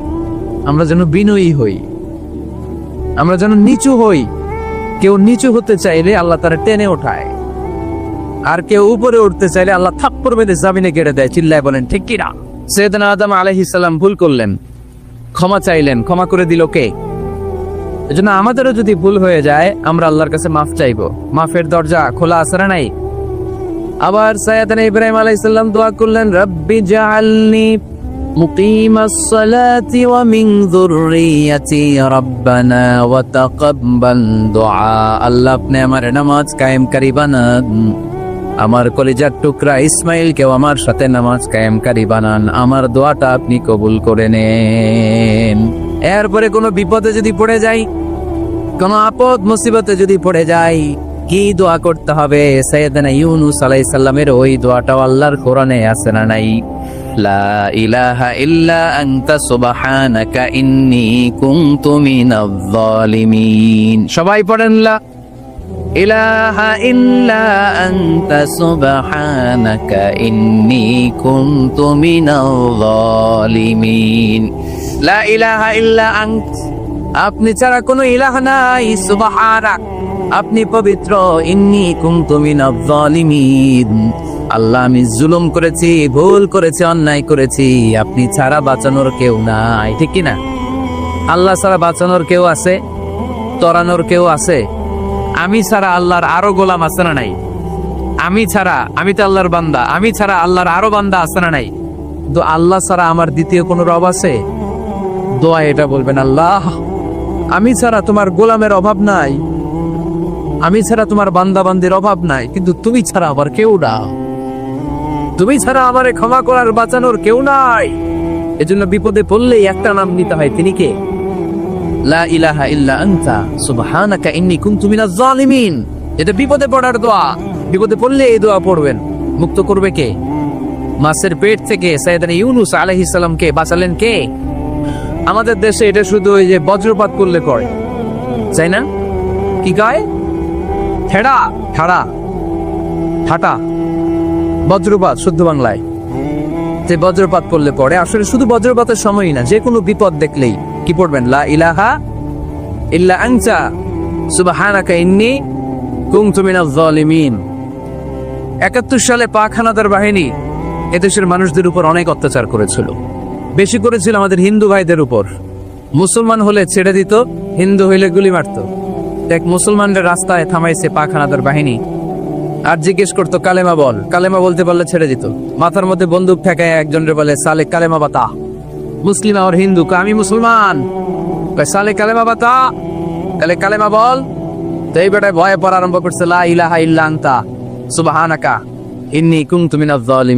আমরা যেন বিনয়ী হই, আমরা যেন নিচু হই। কেউ নিচু হতে চাইলে আল্লাহ তারা টেনে ওঠায়, আর কেউ উপরে উঠতে চাইলে আল্লাহ থাপ্পড় মেরে জামিনে গেড়ে দেয়, চিল্লায় বলেন ঠিক কিনা? সৈয়দনা আদম আলাইহিস সালাম ভুল করলেন, ক্ষমা চাইলেন, ক্ষমা করে দিল কে? এজন্য আমাদেরও যদি ভুল হয়ে যায়, আমরা আল্লাহর কাছে মাফ চাইবো। মাফের দরজা খোলা আছে না নাই? আবার সাইয়েদনা ইব্রাহিম আলাইহিস সালাম দোয়া করলেন, রব্বি জাআলনি মুকিমাস সালাতি ওয়া মিন যুররিয়াতি রব্বানা ওয়া তাকাব্বাল দুআ। আল্লাহ আপনি আমার নামাজ কায়েমকারী বানান, আমার কলিজার টুকরা ইসমাইলকেও আমার সাথে নামাজ কায়েমকারী বানান, আমার দোয়াটা আপনি কবুল করে নেন। এরপরে কোনো বিপদে যদি পড়ে যাই, কোনো আপদ মুসিবতে যদি পড়ে যাই, কি দোয়া করতে হবে? সাইয়েদনা ইউনূস আলাইহিস সালামের ওই দোয়াটাও আল্লাহর কোরআনে আছে না নাই? লা ইলাহা ইল্লা আনতা সুবহানাকা ইন্নী কুনতু মিনাজ জালিমিন। সবাই পড়েন, লা ইলাহা ইল্লা আনতা সুবহানাকা ইন্নী কুনতু মিনাজ জালিমিন। লা ইলাহা ইল্লা আন্ত, আপনি ছাড়া কোনো ইলাহ নাই, সুবহানাক, আপনি পবিত্র, ইন্নী কুনতু মিনাজ জালিমিন, আল্লাহ আমি জুলুম করেছি, ভুল করেছি, অন্যায় করেছি, আপনি ছাড়া বাঁচানোর কেউ নাই, ঠিক কি না? আল্লাহ ছাড়া বাঁচানোর কেউ আছে? তরানোর কেউ আছে? আমি ছাড়া আল্লাহর আরো গোলাম আছে না নাই? আমি ছাড়া, আমি তো আল্লাহর বান্দা, আমি ছাড়া আল্লাহর আরো বান্দা আছে না নাই? তো আল্লাহ ছাড়া আমার দ্বিতীয় কোনো রব আছে? দোয়া এটা বলবেন, আল্লাহ আমি ছাড়া তোমার গোলামের অভাব নাই, আমি ছাড়া তোমার বান্দা বান্দির অভাব নাই, কিন্তু তুমি ছাড়া আমার কেউ না, তুমি ছাড়া আমারে ক্ষমা করার বাঁচানোর কেউ নাই। এজন্য বিপদে পড়লেই একটা নাম নিতে হয়, তিনি কে? লা ইলাহা ইল্লা আনতা সুবহানাকা ইন্নী কুনতু মিনাজ জালিমিন। এটা বিপদে পড়ার দোয়া, বিপদে পড়লে এই দোয়া পড়বেন। মুক্ত করবে কে? মাছের পেট থেকে সাইয়েদনা ইউনূস আলাইহিস সালামকে বাঁচালেন কে? আমাদের দেশে এটা শুধু ওই যে বজ্রপাত করলে করে, তাই না? কি কয়? ঠেড়া, ঠাড়া, ঠাটা, বজ্রপাত শুদ্ধ বাংলায়। যে বজ্রপাত করলে পড়ে, আসলে শুধু বজ্রপাতের সময়ই না, যে কোনো বিপদ দেখলেই কি পড়বেন? লা ইলাহা ইল্লা আনতা সুবহানাকা ইন্নী কুনতু মিনাজ জালিমিন। 71 সালে পাক হানাদার বাহিনী এদেশের মানুষদের উপর অনেক অত্যাচার করেছিল, বেশি করেছিল আমাদের হিন্দু ভাইদের উপর। মুসলমান হলে ছেড়ে দিত, হিন্দু হইলে গুলি মারত। এক মুসলমানদের রাস্তায় থামাইছে পাক হানাদার বাহিনী, আর জিজ্ঞেস করতো কালেমা বল, কালেমা বলতে পারলে ছেড়ে দিত। মাথার মধ্যে বন্দুক ঠেকায় একজনের বলে সালে কালেমা বাতা, মুসলিম আর হিন্দু, আমি মুসলমান, সালে কালেমা বাতা, তাহলে কালেমা বল। তো এই বেটায় ভয়ে পড়া আরম্ভ করছে, লা ইলাহা ইল্লা আনতা সুবহানাকা ইন্নী কুনতু মিনাজ জালিমিন।